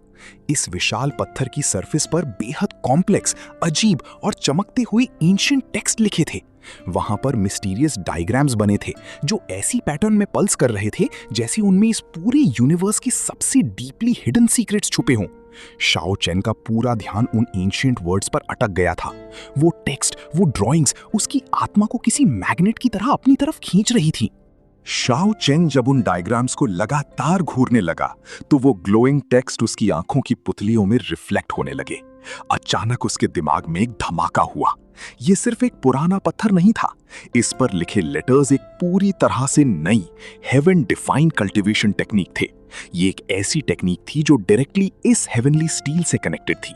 इस विशाल पत्थर की सरफेस पर बेहद कॉम्प्लेक्स, अजीब और चमकते हुए एंशिएंट टेक्स्ट लिखे थे। वहां पर मिस्टीरियस डायग्राम्स बने थे जो ऐसी पैटर्न में पल्स कर रहे थे जैसे उनमें इस पूरे यूनिवर्स की सबसे डीपली हिडन सीक्रेट्स छुपे हों। शाओ चेन का पूरा ध्यान उन एंशिएंट वर्ड्स पर अटक गया था। वो टेक्स्ट, वो ड्राइंग्स उसकी आत्मा को किसी मैग्नेट की तरह अपनी तरफ खींच रही थी। शाओ चेन जब उन डायग्राम्स को लगातार घूरने लगा तो वो ग्लोइंग टेक्स्ट उसकी आंखों की पुतलियों में रिफ्लेक्ट होने लगे। अचानक उसके दिमाग में एक धमाका हुआ। ये सिर्फ एक पुराना पत्थर नहीं था, इस पर लिखे लेटर्स एक पूरी तरह से नई हेवन डिफाइंड कल्टीवेशन टेक्निक थे। ये एक ऐसी टेक्निक थी जो डायरेक्टली इस हेवनली स्टील से कनेक्टेड थी।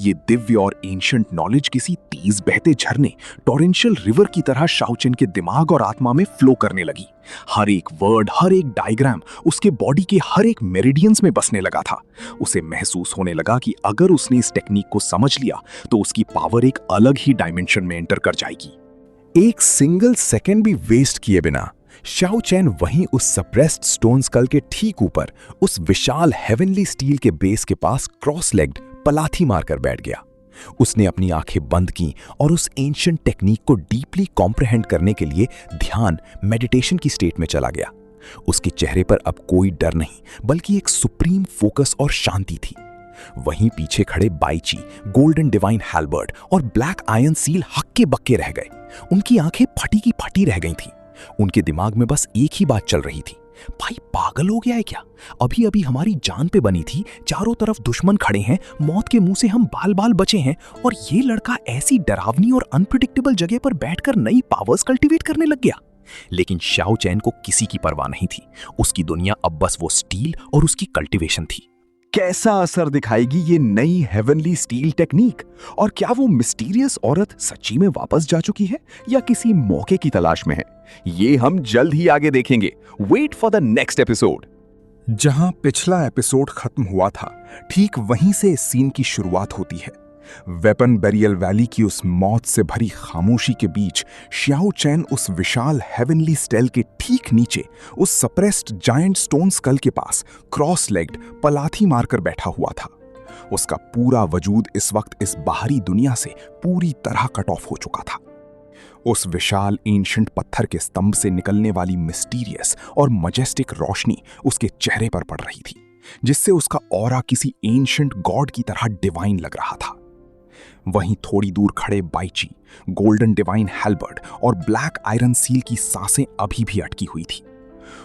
ये दिव्य और एंशिएंट नॉलेज किसी तेज बहते झरने, टॉरेंशियल रिवर की तरह शाओ चेन के दिमाग और आत्मा में फ्लो करने लगी। हर एक वर्ड, हर एक डायग्राम उसके बॉडी के हर एक मेरिडियंस में बसने लगा था। उसे महसूस होने लगा कि अगर उसने इस टेक्निक को समझ लिया तो उसकी पावर एक अलग ही डायमेंशन में एंटर कर जाएगी। एक सिंगल सेकेंड भी वेस्ट किए बिना शाओ चेन वहीं उस सप्रेस्ड स्टोन स्कल के ठीक ऊपर उस विशाल हेवनली स्टील के बेस के पास क्रॉस लेग्ड पलाथी मारकर बैठ गया। उसने अपनी आंखें बंद की और उस एंशिएंट टेक्निक को डीपली कॉम्प्रहेंड करने के लिए ध्यान, मेडिटेशन की स्टेट में चला गया। उसके चेहरे पर अब कोई डर नहीं, बल्कि एक सुप्रीम फोकस और शांति थी। वहीं पीछे खड़े बाइची, गोल्डन डिवाइन हैल्बर्ड और ब्लैक आयरन सील हक्के बक्के रह गए। उनकी आंखें फटी की फटी रह गई थीं। उनके दिमाग में बस एक ही बात चल रही थी, भाई पागल हो गया है क्या? अभी अभी हमारी जान पे बनी थी, चारों तरफ दुश्मन खड़े हैं, मौत के मुंह से हम बाल बाल बचे हैं, और ये लड़का ऐसी डरावनी और अनप्रिडिक्टेबल जगह पर बैठकर नई पावर्स कल्टीवेट करने लग गया। लेकिन शाओ चेन को किसी की परवाह नहीं थी। उसकी दुनिया अब बस वो स्टील और उसकी कल्टीवेशन थी। कैसा असर दिखाएगी ये नई हेवनली स्टील टेक्निक? और क्या वो मिस्टीरियस औरत सच्ची में वापस जा चुकी है या किसी मौके की तलाश में है? ये हम जल्द ही आगे देखेंगे। Wait for the next episode. जहां पिछला एपिसोड खत्म हुआ था, ठीक वहीं से इस सीन की शुरुआत होती है। वेपन बेरियल वैली की उस मौत से भरी खामोशी के बीच शाओ चेन उस विशाल हेवनली स्टेल के ठीक नीचे उस सप्रेस्ड जायंट स्टोन स्कल के पास क्रॉस लेग्ड पलाथी मारकर बैठा हुआ था। उसका पूरा वजूद इस वक्त इस बाहरी दुनिया से पूरी तरह कट ऑफ हो चुका था। उस विशाल एंशिएंट पत्थर के स्तंभ से निकलने वाली मिस्टीरियस और मजेस्टिक रोशनी उसके चेहरे पर पड़ रही थी, जिससे उसका ऑरा किसी एंशिएंट गॉड की तरह डिवाइन लग रहा था। वहीं थोड़ी दूर खड़े बाइची, गोल्डन डिवाइन हैल्बर्ड और ब्लैक आयरन सील की सांसें अभी भी अटकी हुई थी।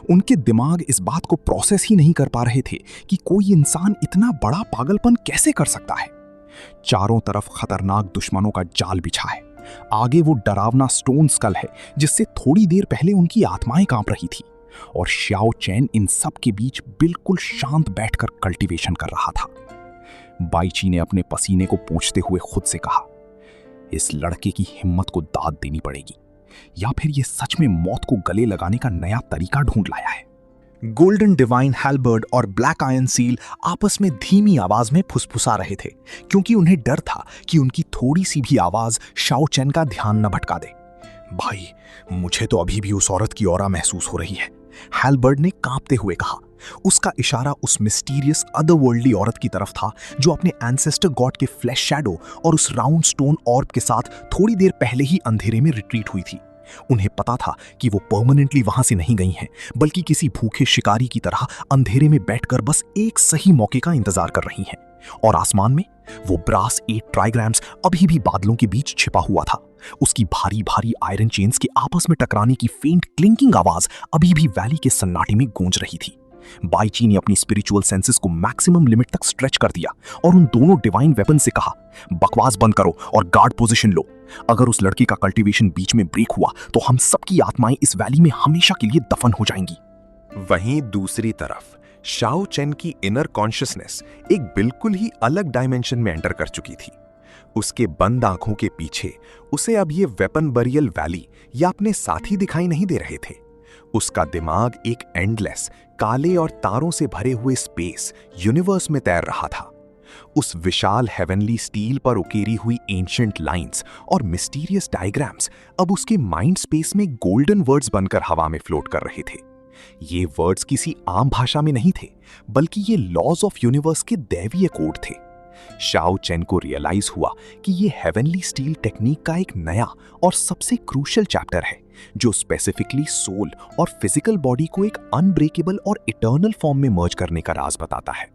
उनके दिमाग इस बात को प्रोसेस ही नहीं कर पा रहे थे कि कोई इंसान इतना बड़ा पागलपन कैसे कर सकता है। चारों तरफ खतरनाक दुश्मनों का जाल बिछा है। आगे वो डरावना स्टोन स्कल है जिससे थोड़ी देर पहले उनकी आत्माएं कांप रही थी, और श्याओ चैन इन सब के बीच बिल्कुल शांत बैठकर कल्टीवेशन कर रहा था। बाइची ने अपने पसीने को पोंछते हुए खुद से कहा, इस लड़के की हिम्मत को दाद देनी पड़ेगी, या फिर ये सच में मौत को गले लगाने का नया तरीका ढूंढ लाया है। गोल्डन डिवाइन हैल्बर्ड और ब्लैक आयरन सील आपस में धीमी आवाज में फुसफुसा रहे थे, क्योंकि उन्हें डर था कि उनकी थोड़ी सी भी आवाज शाओ चैन का ध्यान न भटका दे। भाई, मुझे तो अभी भी उस औरत की ऑरा महसूस हो रही है, हैल्बर्ड ने कांपते हुए कहा। उसका इशारा उस मिस्टीरियस अदरवर्ल्डली औरत की तरफ था जो अपने एंसेस्टर गॉड के फ्लैश शैडो और उस राउंड स्टोन ऑर्ब के साथ थोड़ी देर पहले ही अंधेरे में रिट्रीट हुई थी। उन्हें पता था कि वो परमानेंटली वहां से नहीं गई हैं, बल्कि किसी भूखे शिकारी की तरह अंधेरे में बैठकर बस एक सही मौके का इंतजार कर रही हैं। और आसमान में वो ब्रास 8 ट्राइग्राम्स अभी भी बादलों के बीच छिपा हुआ था। उसकी भारी भारी आयरन चेन्स के आपस में टकराने की फेंट क्लिंकिंग आवाज अभी भी वैली के सन्नाटे में गूंज रही थी। बाइची ने अपनी स्पिरिचुअल सेंसेस को मैक्सिमम लिमिट तक स्ट्रेच कर दिया और उन दोनों डिवाइन वेपन से कहा, बकवास बंद करो और गार्ड पोजीशन लो। अगर उस लड़के का कल्टीवेशन बीच में ब्रेक हुआ तो हम सबकी आत्माएं इस वैली में हमेशा के लिए दफन हो जाएंगी। वहीं दूसरी तरफ शाओ चैन की इनर कॉन्शियसनेस एक बिल्कुल ही अलग डायमेंशन में एंटर कर चुकी थी। उसके बंद आंखों के पीछे उसे अब ये वेपन बरियल वैली या अपने साथी दिखाई नहीं दे रहे थे। उसका दिमाग एक एंडलेस, काले और तारों से भरे हुए स्पेस यूनिवर्स में तैर रहा था। उस विशाल हेवनली स्टील पर उकेरी हुई एंशिएंट लाइंस और मिस्टीरियस डायग्राम्स अब उसके माइंड स्पेस में गोल्डन वर्ड्स बनकर हवा में फ्लोट कर रहे थे। ये वर्ड्स किसी आम भाषा में नहीं थे, बल्कि ये लॉज ऑफ यूनिवर्स के दैवीय कोड थे। शाओ चैन को रियलाइज हुआ कि ये हेवनली स्टील टेक्निक का एक नया और सबसे क्रूशियल चैप्टर है, जो स्पेसिफिकली सोल और फिजिकल बॉडी को एक अनब्रेकेबल और इटर्नल फॉर्म में मर्ज करने का राज बताता है।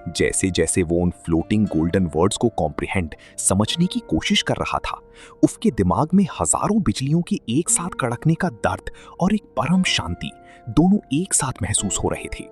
जैसे जैसे वो उन फ्लोटिंग गोल्डन वर्ड्स को कॉम्प्रिहेंड, समझने की कोशिश कर रहा था, उसके दिमाग में हजारों बिजलियों के एक साथ कड़कने का दर्द और एक परम शांति दोनों एक साथ महसूस हो रहे थे।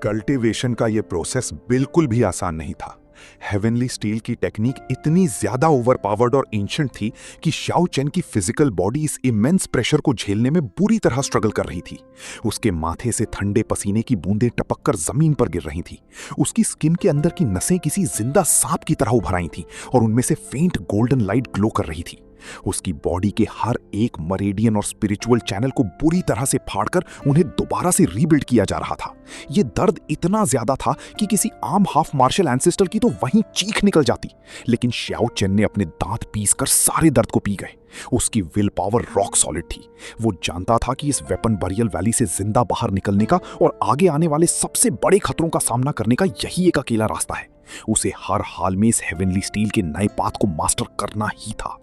कल्टीवेशन का यह प्रोसेस बिल्कुल भी आसान नहीं था। हेवनली स्टील की टेक्निक इतनी ज्यादा ओवरपावर्ड और एंशिएंट थी कि शाओ चैन की फिजिकल बॉडी इस इमेंस प्रेशर को झेलने में बुरी तरह स्ट्रगल कर रही थी। उसके माथे से ठंडे पसीने की बूंदें टपककर जमीन पर गिर रही थी। उसकी स्किन के अंदर की नसें किसी जिंदा सांप की तरह उभर आई थीं और उनमें से फेंट गोल्डन लाइट ग्लो कर रही थी। उसकी बॉडी के हर एक मरेडियन और स्पिरिचुअल चैनल को बुरी तरह से फाड़कर उन्हें दोबारा से रीबिल्ड किया जा रहा था। यह दर्द इतना ज्यादा था कि किसी आम हाफ मार्शल एंसेस्टर की तो वहीं चीख निकल जाती, लेकिन श्याओ चैन ने अपने दांत पीसकर सारे दर्द को पी गए। उसकी विल पावर रॉक सॉलिड थी। वो जानता था कि इस वेपन बरियल वैली से जिंदा बाहर निकलने का और आगे आने वाले सबसे बड़े खतरों का सामना करने का यही एक अकेला रास्ता है। उसे हर हाल में इस हेवनली स्टील के नए पाथ को मास्टर करना ही था।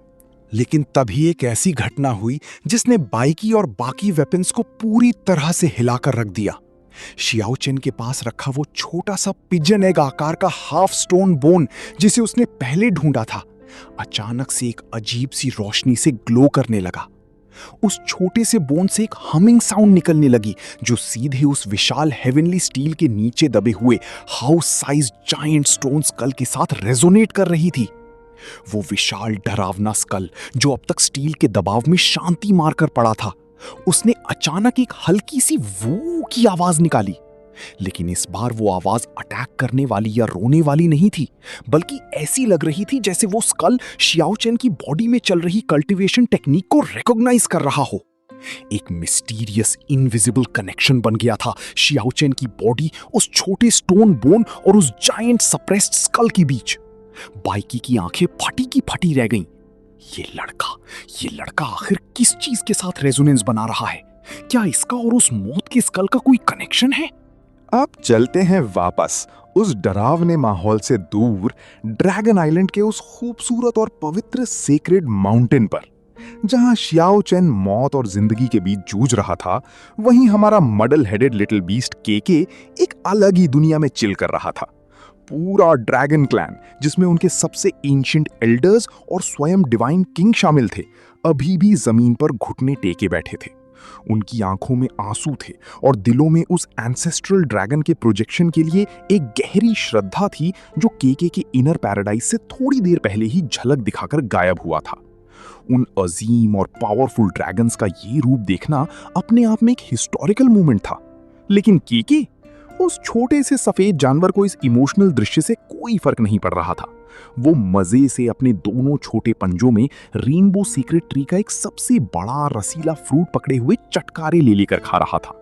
लेकिन तभी एक ऐसी घटना हुई जिसने बाइकी और बाकी वेपन्स को पूरी तरह से हिलाकर रख दिया। शियाओ चेन के पास रखा वो छोटा सा पिजन एग आकार का हाफ स्टोन बोन जिसे उसने पहले ढूंढा था, अचानक से एक अजीब सी रोशनी से ग्लो करने लगा। उस छोटे से बोन से एक हमिंग साउंड निकलने लगी जो सीधे उस विशाल हेवनली स्टील के नीचे दबे हुए house size giant stone skull के साथ रेजोनेट कर रही थी। वो विशाल डरावना स्कल जो अब तक स्टील के दबाव में शांति मारकर पड़ा था, उसने अचानक एक हल्की सी वू की आवाज निकाली। लेकिन इस बार वो आवाज अटैक करने वाली या रोने वाली नहीं थी, बल्कि ऐसी लग रही थी जैसे वो स्कल शियाओ चेन की बॉडी में चल रही कल्टीवेशन टेक्निक को रिकॉग्नाइज कर रहा हो। एक मिस्टीरियस इनविजिबल कनेक्शन बन गया था शियाओ चेन की बॉडी, उस छोटे स्टोन बोन और उस जायंट सप्रेस्ड स्कल के बीच। बाइकी की आंखें फटी की फटी रह गईं। ये लड़का आखिर किस चीज के साथ रेजोनेंस बना रहा है? क्या इसका और उस मौत के स्कल का कोई कनेक्शन है? अब चलते हैं वापस उस डरावने माहौल से दूर ड्रैगन आइलैंड के उस खूबसूरत और पवित्र सेक्रेड माउंटेन पर, जहां शियाओ चेन मौत और जिंदगी के बीच जूझ रहा था। वहीं हमारा मडल हेडेड लिटिल बीस्ट केके एक अलग ही दुनिया में चिल कर रहा था। पूरा ड्रैगन क्लैन, जिसमें उनके सबसे एंशिएंट एल्डर्स और स्वयं डिवाइन किंग शामिल थे, अभी भी जमीन पर घुटने टेके बैठे थे। उनकी आंखों में आंसू थे और दिलों में उस एंसेस्ट्रल ड्रैगन के प्रोजेक्शन के लिए एक गहरी श्रद्धा थी जो केके के इनर पैराडाइज से थोड़ी देर पहले ही झलक दिखाकर गायब हुआ था। उन अजीम और पावरफुल ड्रैगन्स का ये रूप देखना अपने आप में एक हिस्टोरिकल मूवमेंट था। लेकिन केके, उस छोटे से सफेद जानवर को इस इमोशनल दृश्य से कोई फर्क नहीं पड़ रहा था। वो मजे से अपने दोनों छोटे पंजों में रेनबो सीक्रेट ट्री का एक सबसे बड़ा रसीला फ्रूट पकड़े हुए चटकारे ले लेकर खा रहा था।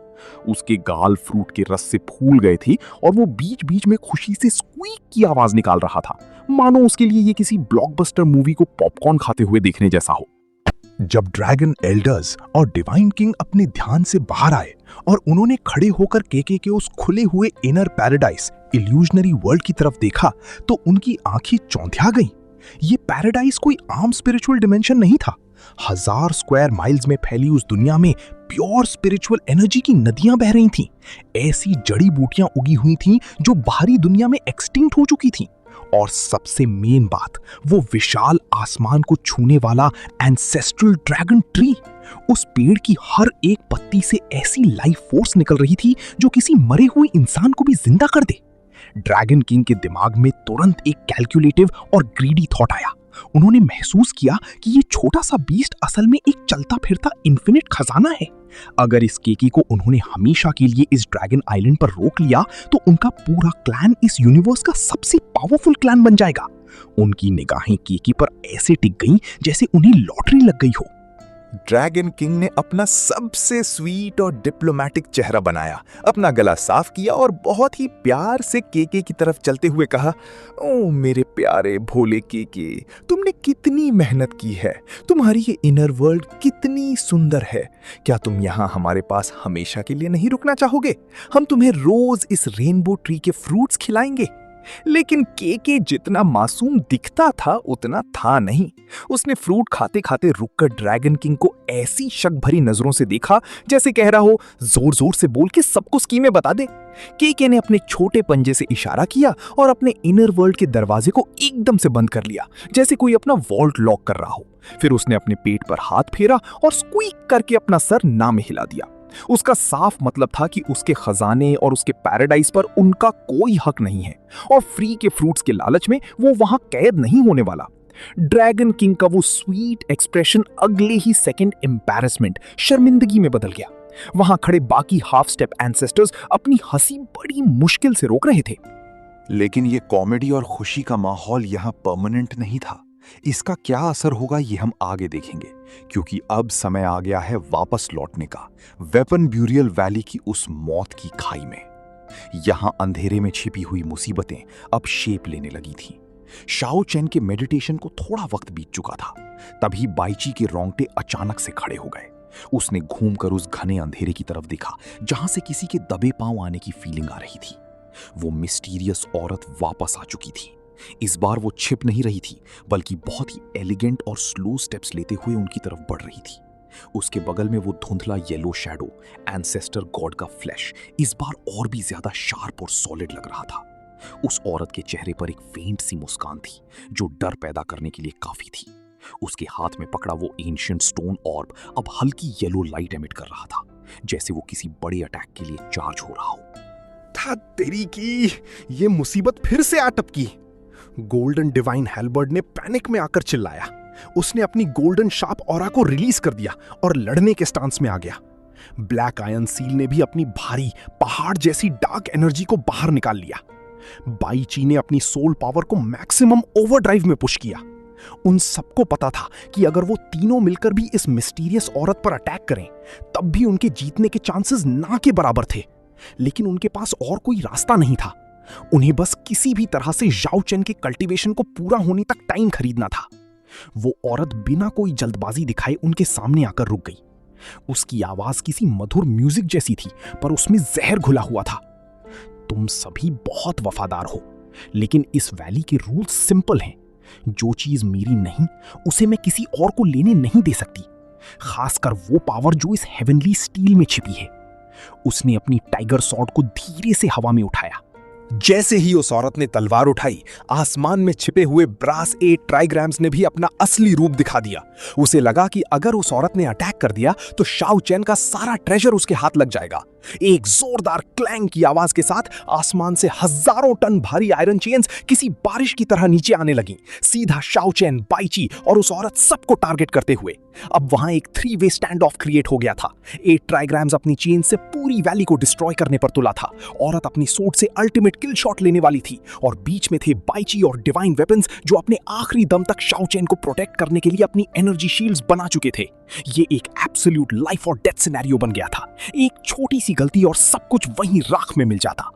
उसके गाल फ्रूट के रस से फूल गए थे और वो बीच बीच में खुशी से स्क्वीक की आवाज निकाल रहा था, मानो उसके लिए ये किसी ब्लॉकबस्टर मूवी को पॉपकॉर्न खाते हुए देखने जैसा हो। जब ड्रैगन एल्डर्स और डिवाइन किंग अपने ध्यान से बाहर आए और उन्होंने खड़े होकर केके के उस खुले हुए इनर पैराडाइज इल्यूजनरी वर्ल्ड की तरफ देखा तो उनकी आंखें चौंधिया गईं। ये पैराडाइज कोई आम स्पिरिचुअल डिमेंशन नहीं था। 1000 स्क्वायर माइल्स में फैली उस दुनिया में प्योर स्पिरिचुअल एनर्जी की नदियां बह रही थीं। ऐसी जड़ी बूटियां उगी हुई थीं जो बाहरी दुनिया में एक्सटिंक्ट हो चुकी थीं। और सबसे मेन बात, वो विशाल आसमान को छूने वाला एंसेस्ट्रल ड्रैगन ट्री। उस पेड़ की हर एक पत्ती से ऐसी लाइफ फोर्स निकल रही थी जो किसी मरे हुए इंसान को भी जिंदा कर दे। ड्रैगन किंग के दिमाग में तुरंत एक कैलकुलेटिव और ग्रीडी थॉट आया। उन्होंने महसूस किया कि ये छोटा सा बीस्ट असल में एक चलता फिरता इन्फिनिट खजाना है। अगर इस केकी को उन्होंने हमेशा के लिए इस ड्रैगन आइलैंड पर रोक लिया तो उनका पूरा क्लैन इस यूनिवर्स का सबसे पावरफुल क्लैन बन जाएगा। उनकी निगाहें केकी पर ऐसे टिक गईं जैसे उन्हें लॉटरी लग गई हो। ड्रैगन किंग ने अपना सबसे स्वीट और डिप्लोमेटिक चेहरा बनाया, अपना गला साफ किया और बहुत ही प्यार से केके की तरफ चलते हुए कहा, ओ मेरे प्यारे भोले केके, तुमने कितनी मेहनत की है। तुम्हारी ये इनर वर्ल्ड कितनी सुंदर है। क्या तुम यहाँ हमारे पास हमेशा के लिए नहीं रुकना चाहोगे? हम तुम्हें रोज इस रेनबो ट्री के फ्रूट्स खिलाएंगे। लेकिन केके जितना मासूम दिखता था उतना था नहीं। उसने फ्रूट खाते खाते रुककर ड्रैगन किंग को ऐसी शक भरी नजरों से देखा जैसे कह रहा हो, जोर जोर से बोल के सबको स्कीमें बता दे। केके ने अपने छोटे पंजे से इशारा किया और अपने इनर वर्ल्ड के दरवाजे को एकदम से बंद कर लिया, जैसे कोई अपना वॉल्ट लॉक कर रहा हो। फिर उसने अपने पेट पर हाथ फेरा और स्क्वीक करके अपना सर ना में हिला दिया। उसका साफ मतलब था कि उसके खजाने और उसके पैराडाइज पर उनका कोई हक नहीं है और फ्री के फ्रूट्स के लालच में वो वहां कैद नहीं होने वाला। ड्रैगन किंग का वो स्वीट एक्सप्रेशन अगले ही सेकंड एम्बैरेसमेंट, शर्मिंदगी में बदल गया। वहां खड़े बाकी हाफ स्टेप एंसेस्टर्स अपनी हंसी बड़ी मुश्किल से रोक रहे थे। लेकिन ये कॉमेडी और खुशी का माहौल यहाँ परमानेंट नहीं था। इसका क्या असर होगा ये हम आगे देखेंगे, क्योंकि अब समय आ गया है वापस लौटने का वेपन ब्यूरियल वैली की उस मौत की खाई में। यहां अंधेरे में छिपी हुई मुसीबतें अब शेप लेने लगी थीं। शाओ चेन के मेडिटेशन को थोड़ा वक्त बीत चुका था, तभी बाइची के रोंगटे अचानक से खड़े हो गए। उसने घूमकर उस घने अंधेरे की तरफ देखा जहां से किसी के दबे पांव आने की फीलिंग आ रही थी। वो मिस्टीरियस औरत वापस आ चुकी थी। इस बार वो छिप नहीं रही थी, बल्कि बहुत ही एलिगेंट और स्लो स्टेप्स लेते हुए उनकी तरफ बढ़ रही थी। उसके बगल में वो धुंधला येलो शैडो, एंसेस्टर गॉड का फ्लैश, इस बार और भी ज्यादा शार्प और सॉलिड लग रहा था। उस औरत के चेहरे पर एक फेंट सी मुस्कान थी जो डर पैदा करने के लिए काफी थी। उसके हाथ में पकड़ा वो एंशिएंट स्टोन ऑर्ब अब हल्की येलो लाइट एमिट कर रहा था, जैसे वो किसी बड़े अटैक के लिए चार्ज हो रहा हो। था तेरी की, ये मुसीबत फिर से आ टपकी। गोल्डन डिवाइन हैल्बर्ड ने पैनिक में आकर चिल्लाया। उसने अपनी गोल्डन शार्प ऑरा को रिलीज कर दिया और लड़ने के स्टांस में आ गया। ब्लैक आयरन सील ने भी अपनी भारी पहाड़ जैसी डार्क एनर्जी को बाहर निकाल लिया। बाईची ने अपनी सोल पावर को मैक्सिमम ओवरड्राइव में पुश किया। उन सबको पता था कि अगर वो तीनों मिलकर भी इस मिस्टीरियस औरत पर अटैक करें तब भी उनके जीतने के चांसेस ना के बराबर थे। लेकिन उनके पास और कोई रास्ता नहीं था। उन्हें बस किसी भी तरह से जाओ चेन के कल्टीवेशन को पूरा होने तक टाइम खरीदना था। वो औरत बिना कोई जल्दबाजी दिखाए उनके सामने आकर रुक गई। उसकी आवाज किसी मधुर म्यूजिक जैसी थी, पर उसमें जहर घुला हुआ था। तुम सभी बहुत वफादार हो, लेकिन इस वैली के रूल्स सिंपल हैं। जो चीज मेरी नहीं उसे मैं किसी और को लेने नहीं दे सकती, खासकर वो पावर जो इस हेवनली स्टील में छिपी है। उसने अपनी टाइगर सॉर्ड को धीरे से हवा में उठाया। जैसे ही उस औरत ने तलवार उठाई, आसमान में छिपे हुए ब्रास 8 ट्राइग्राम्स ने भी अपना असली रूप दिखा दिया। उसे लगा कि अगर उस औरत ने अटैक कर दिया तो शाओ चेन का सारा ट्रेजर उसके हाथ लग जाएगा। एक जोरदार क्लैंग की आवाज के साथ आसमान से हजारों टन भारी आयरन चेन्स किसी बारिश की तरह नीचे आने लगी, सीधा शाओ चेन, बाईची और उस औरत सबको टारगेट करते हुए। अब वहां एक 3-वे स्टैंड ऑफ क्रिएट हो गया था। 8 ट्राइग्राम्स अपनी चेन से पूरी वैली को डिस्ट्रॉय करने पर तुला था। औरत अपनी सोर्ड से अल्टीमेट किल शॉट लेने वाली थी और बीच में थे बाईची और डिवाइन वेपन्स जो अपने आखिरी दम तक शाओ चेन को प्रोटेक्ट करने के लिए अपनी एनर्जी शील्ड्स बना चुके थे। ये एक एब्सोल्यूट लाइफ और डेथ सिनेरियो बन गया था। एक छोटी सी गलती और सब कुछ वहीं राख में मिल जाता।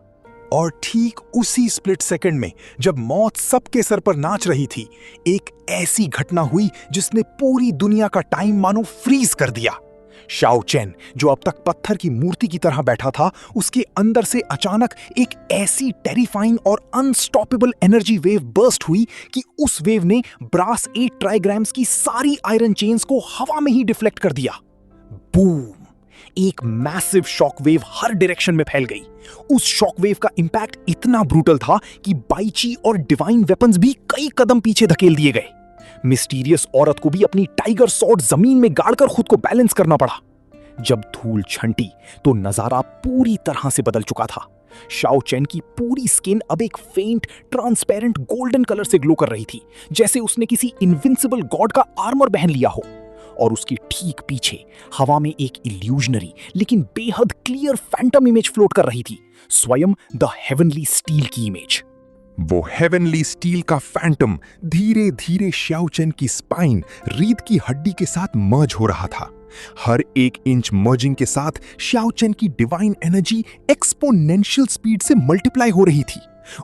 और ठीक उसी स्प्लिट सेकंड में जब मौत सबके सर पर नाच रही थी, एक ऐसी घटना हुई जिसने पूरी दुनिया का टाइम मानो फ्रीज कर दिया। शाओ चेन, जो अब तक पत्थर की मूर्ति की तरह बैठा था, उसके अंदर से अचानक एक ऐसी टेरिफाइंग और अनस्टॉपेबल एनर्जी वेव बर्स्ट हुई कि उस वेव ने ब्रास 8 ट्राइग्राम्स की सारी आयरन चेन्स को हवा में ही डिफ्लेक्ट कर दिया। बूम! एक मैसिव शॉकवेव हर डायरेक्शन में फैल गई। उस शॉकवेव का इंपैक्ट इतना ब्रूटल था कि बाईची और डिवाइन वेपन्स भी कई कदम पीछे धकेल दिए गए। मिस्टीरियस औरत को भी अपनी टाइगर सॉर्ड जमीन में गाड़कर खुद को बैलेंस करना पड़ा। जब धूल छंटी तो नजारा पूरी तरह से बदल चुका था। शाओ चेन की पूरी स्किन अब एक फेंट ट्रांसपेरेंट गोल्डन कलर से ग्लो कर रही थी, जैसे उसने किसी इनविंसिबल गॉड का आर्मर पहन लिया हो। और उसके ठीक पीछे हवा में एक इल्यूजनरी लेकिन बेहद क्लियर फैंटम इमेज फ्लोट कर रही थी, स्वयं द हेवनली स्टील की इमेज। वो हेवनली स्टील का फैंटम धीरे धीरे शाओ चेन की स्पाइन, रीढ़ की हड्डी के साथ मर्ज हो रहा था। हर 1 इंच मर्जिंग के साथ शाओ चेन की डिवाइन एनर्जी एक्सपोनेंशियल स्पीड से मल्टीप्लाई हो रही थी।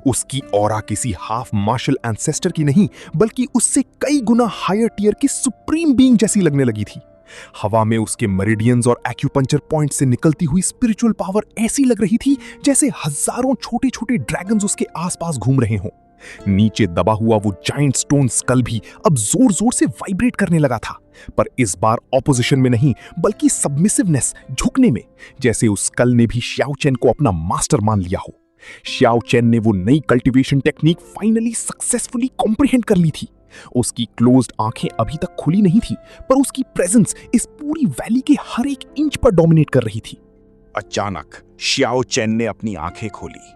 उसकी ऑरा किसी हाफ मार्शल एंसेस्टर की नहीं, बल्कि उससे कई गुना हायर टियर की सुप्रीम बीइंग जैसी लगने लगी थी। हवा में उसके मेरिडियंस और एक्यूपंक्चर पॉइंट से निकलती हुई स्पिरिचुअल पावर ऐसी लग रही थी जैसे हजारों छोटे छोटे ड्रैगन्स उसके आसपास घूम रहे हों। नीचे दबा हुआ वो जायंट स्टोन स्कल भी अब जोर जोर से वाइब्रेट करने लगा था, पर इस बार ऑपोजिशन में नहीं, बल्कि सबमिसिवनेस, झुकने में, जैसे उस स्कल ने भी शाओ चेन को अपना मास्टर मान लिया हो। शाओ चेन ने वो नई cultivation technique finally successfully comprehend कर ली थी। उसकी क्लोज्ड आंखें अभी तक खुली नहीं थी, पर उसकी प्रेजेंस इस पूरी वैली के हर एक इंच पर डोमिनेट कर रही थी। अचानक शाओ चेन ने अपनी आंखें खोली।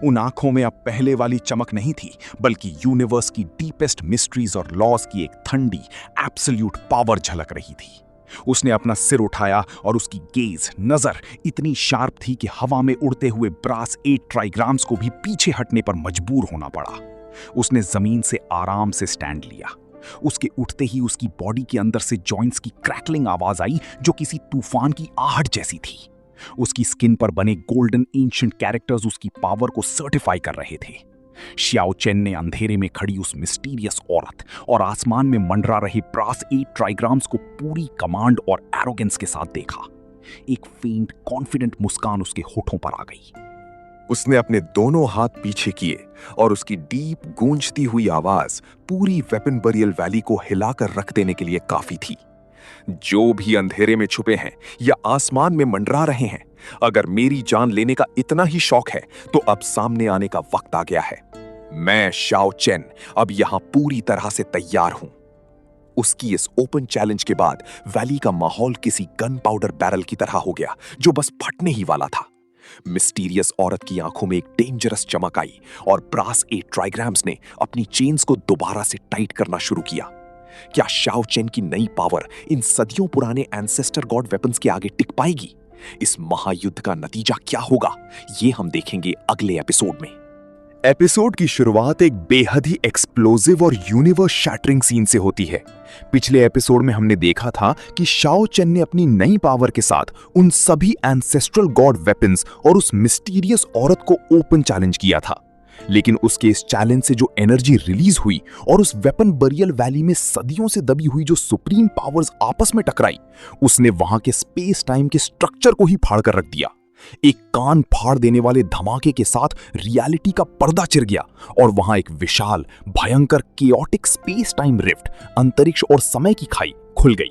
उन आंखों में अब पहले वाली चमक नहीं थी, बल्कि यूनिवर्स की डीपेस्ट मिस्ट्रीज और लॉज की एक ठंडी एब्सोल्यूट पावर झलक रही थी। उसने अपना सिर उठाया और उसकी गेज, नजर इतनी शार्प थी कि हवा में उड़ते हुए ब्रास 8 ट्राइग्राम्स को भी पीछे हटने पर मजबूर होना पड़ा। उसने जमीन से आराम से स्टैंड लिया। उसके उठते ही उसकी बॉडी के अंदर से जॉइंट्स की क्रैकलिंग आवाज आई, जो किसी तूफान की आहट जैसी थी। उसकी स्किन पर बने गोल्डन एंशिएंट कैरेक्टर्स उसकी पावर को सर्टिफाई कर रहे थे। शाओ चेन ने अंधेरे में खड़ी उस मिस्टीरियस औरत और आसमान में मंडरा रहे ब्रास 8 ट्राइग्राम्स को पूरी कमांड और एरोगेंस के साथ देखा। एक फेंट कॉन्फिडेंट मुस्कान उसके होठों पर आ गई। उसने अपने दोनों हाथ पीछे किए और उसकी डीप गूंजती हुई आवाज पूरी वेपन बरियल वैली को हिलाकर रख देने के लिए काफी थी। जो भी अंधेरे में छुपे हैं या आसमान में मंडरा रहे हैं, अगर मेरी जान लेने का इतना ही शौक है तो अब सामने आने का वक्त आ गया है। मैं शाओ चेन अब यहां पूरी तरह से तैयार हूं। उसकी इस ओपन चैलेंज के बाद वैली का माहौल किसी गन पाउडर बैरल की तरह हो गया, जो बस फटने ही वाला था। मिस्टीरियस औरत की आंखों में एक डेंजरस चमक आई और ब्रास 8 ट्राइग्राम्स ने अपनी चेन्स को दोबारा से टाइट करना शुरू किया। क्या शाओ चेन की नई पावर इन सदियों पुराने एंसेस्टर गॉड वेपन्स के आगे टिक पाएगी? इस महायुद्ध का नतीजा क्या होगा, ये हम देखेंगे अगले एपिसोड में। एपिसोड की शुरुआत एक बेहद ही एक्सप्लोसिव और यूनिवर्स शैटरिंग सीन से होती है। पिछले एपिसोड में हमने देखा था कि शाओ चेन ने अपनी नई पावर के साथ उन सभी एंसेस्ट्रल गॉड वेपन्स और उस मिस्टीरियस औरत को ओपन चैलेंज किया था, लेकिन उसके इस चैलेंज से जो एनर्जी रिलीज हुई और उस वेपन बरियल वैली में सदियों से दबी हुई जो सुप्रीम पावर्स आपस में टकराई, उसने वहां के स्पेस टाइम के स्ट्रक्चर को ही फाड़ कर रख दिया। एक कान फाड़ देने वाले धमाके के साथ रियलिटी का पर्दा चिर गया और वहां एक विशाल, भयंकर केओटिक स्पेस टाइम रिफ्ट, अंतरिक्ष और समय की खाई खुल गई।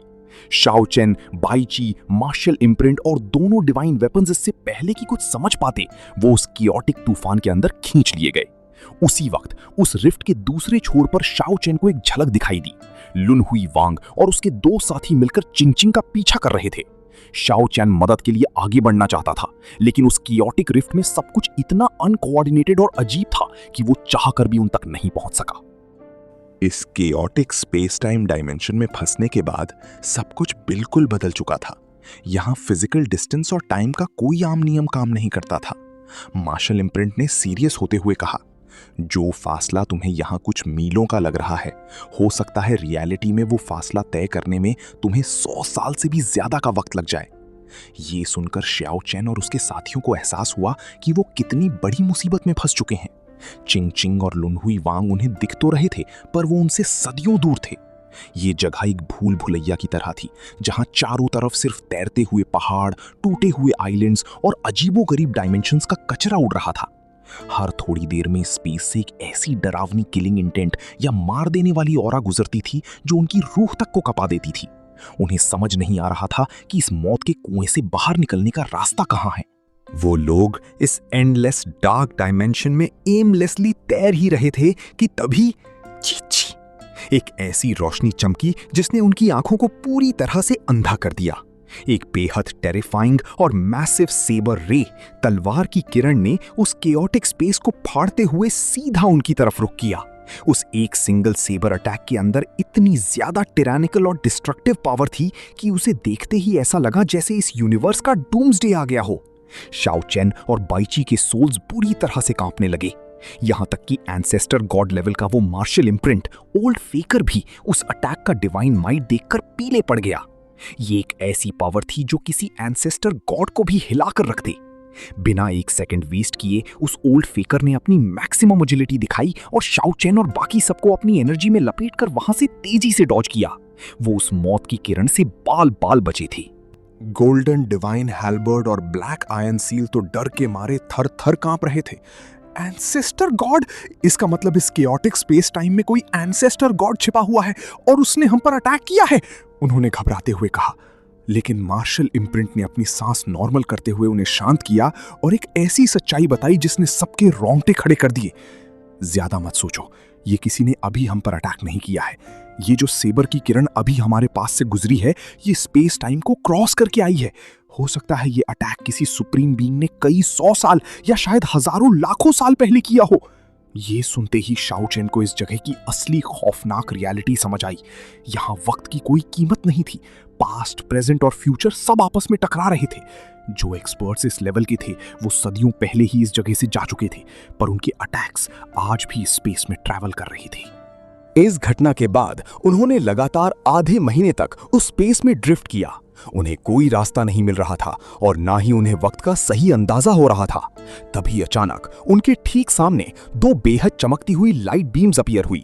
शाओ चेन, बाईची, मार्शल इम्प्रिंट और दोनों डिवाइन वेपन्स इससे पहले कि कुछ समझ पाते वो उस कियोटिक तूफान के अंदर खींच लिए गए। उसी वक्त उस रिफ्ट के दूसरे छोर पर शाओ चेन को एक झलक दिखाई दी। लुन हुई वांग और उसके दो साथी मिलकर चिंगचिंग का पीछा कर रहे थे। शाओ चेन मदद के लिए आगे बढ़ना चाहता था, लेकिन उस कियोटिक रिफ्ट में सब कुछ इतना अनकोऑर्डिनेटेड और अजीब था कि वो चाहकर भी उन तक नहीं पहुंच सका। इस केओटिक स्पेस टाइम डायमेंशन में फंसने के बाद सब कुछ बिल्कुल बदल चुका था। यहाँ फिजिकल डिस्टेंस और टाइम का कोई आम नियम काम नहीं करता था। मार्शल इम्प्रिंट ने सीरियस होते हुए कहा, जो फासला तुम्हें यहाँ कुछ मीलों का लग रहा है, हो सकता है रियलिटी में वो फासला तय करने में तुम्हें 100 साल से भी ज्यादा का वक्त लग जाए। ये सुनकर शाओ चेन और उसके साथियों को एहसास हुआ कि वो कितनी बड़ी मुसीबत में फंस चुके हैं। चिंगचिंग और लुनहुई वांग उन्हें दिख तो रहे थे, पर वो उनसे सदियों दूर थे। ये जगह एक भूल भुलैया की तरह थी, जहां चारों तरफ सिर्फ तैरते हुए पहाड़, टूटे हुए आइलैंड्स और अजीबोगरीब डायमेंशंस का कचरा उड़ रहा था। हर थोड़ी देर में स्पेस से एक ऐसी डरावनी किलिंग इंटेंट या मार देने वाली ऑरा गुजरती थी जो उनकी रूह तक को कपा देती थी। उन्हें समझ नहीं आ रहा था कि इस मौत के कुएं से बाहर निकलने का रास्ता कहां है। वो लोग इस एंडलेस डार्क डायमेंशन में एमलेसली तैर ही रहे थे कि तभी छी, एक ऐसी रोशनी चमकी जिसने उनकी आंखों को पूरी तरह से अंधा कर दिया। एक बेहद टेरिफाइंग और मैसिव सेबर रे तलवार की किरण ने उस केओटिक स्पेस को फाड़ते हुए सीधा उनकी तरफ रुख किया। उस एक सिंगल सेबर अटैक के अंदर इतनी ज्यादा टिरानिकल और डिस्ट्रक्टिव पावर थी कि उसे देखते ही ऐसा लगा जैसे इस यूनिवर्स का डूम्सडे आ गया हो। शाओ चेन और बाईची के सोल्स बुरी तरह से कांपने लगे। यहां तक कि एंसेस्टर गॉड लेवल का वो मार्शल इम्प्रिंट ओल्ड फेकर भी उस अटैक का डिवाइन माइट देखकर पीले पड़ गया। ये एक ऐसी पावर थी जो किसी एंसेस्टर गॉड को भी हिलाकर रख दे। बिना एक सेकंड वेस्ट किए उस ओल्ड फेकर ने अपनी मैक्सिमम एजिलिटी दिखाई और शाओ चेन और बाकी सबको अपनी एनर्जी में लपेटकर वहां से तेजी से डॉज किया। वो उस मौत की किरण से बाल बाल बचे थे। गोल्डन डिवाइन हैल्बर्ड और ब्लैक आयरन सील तो डर के मारे थर थर कांप रहे थे। एंसेस्टर गॉड, इसका मतलब इस केओटिक स्पेस टाइम में कोई एंसेस्टर गॉड छिपा हुआ है और उसने हम पर अटैक किया है, उन्होंने घबराते हुए कहा। लेकिन मार्शल इम्प्रिंट ने अपनी सांस नॉर्मल करते हुए उन्हें शांत किया और एक ऐसी सच्चाई बताई जिसने सबके रोंगटे खड़े कर दिए। ज्यादा मत सोचो, ये किसी ने अभी हम पर अटैक नहीं किया है। ये जो सेबर की किरण अभी हमारे पास से गुजरी है, ये स्पेस टाइम को क्रॉस करके आई है। हो सकता है ये अटैक किसी सुप्रीम बीइंग ने कई 100 साल या शायद हजारों लाखों साल पहले किया हो। ये सुनते ही शाओ चेन को इस जगह की असली खौफनाक रियलिटी समझ आई। यहाँ वक्त की कोई कीमत नहीं थी। पास्ट, प्रेजेंट और फ्यूचर सब आपस में टकरा रहे थे। जो एक्सपर्ट्स इस लेवल के थे वो सदियों पहले ही इस जगह से जा चुके थे, पर उनके अटैक्स आज भी स्पेस में ट्रैवल कर रही थी। इस घटना के बाद उन्होंने लगातार आधे महीने तक उस स्पेस में ड्रिफ्ट किया। उन्हें कोई रास्ता नहीं मिल रहा था और ना ही उन्हें वक्त का सही अंदाजा हो रहा था। तभी अचानक उनके ठीक सामने दो बेहद चमकती हुई लाइट बीम्स अपीयर हुई।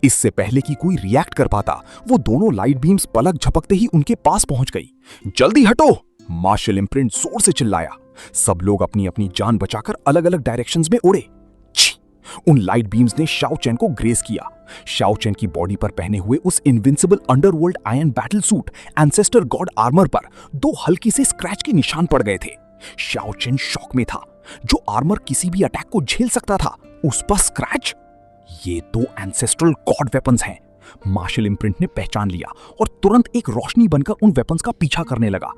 इससे पहले कि कोई रिएक्ट कर पाता, वो दोनों लाइट बीम्स पलक झपकते ही उनके पास पहुंच गई। जल्दी हटो, मार्शल इम्प्रिंट जोर से चिल्लाया। सब लोग अपनी अपनी जान बचाकर अलग अलग डायरेक्शंस में उड़े। उन लाइट बीम्स ने शाओ चेन को ग्रेज किया। शाओ चेन की बॉडी पर पहने हुए उस invincible underworld iron battle suit ancestor God armour पर दो हल्की से स्क्रैच के निशान पड़ गए थे। शाओ चेन शॉक में था। जो आर्मर किसी भी अटैक को झेल सकता था, उस पर स्क्रैच। ये दो एंसेस्ट्रल गॉड वेपन्स हैं। मार्शल इम्प्रिंट ने पहचान लिया और तुरंत एक रोशनी बनकर उन वेपन्स का पीछा करने लगा।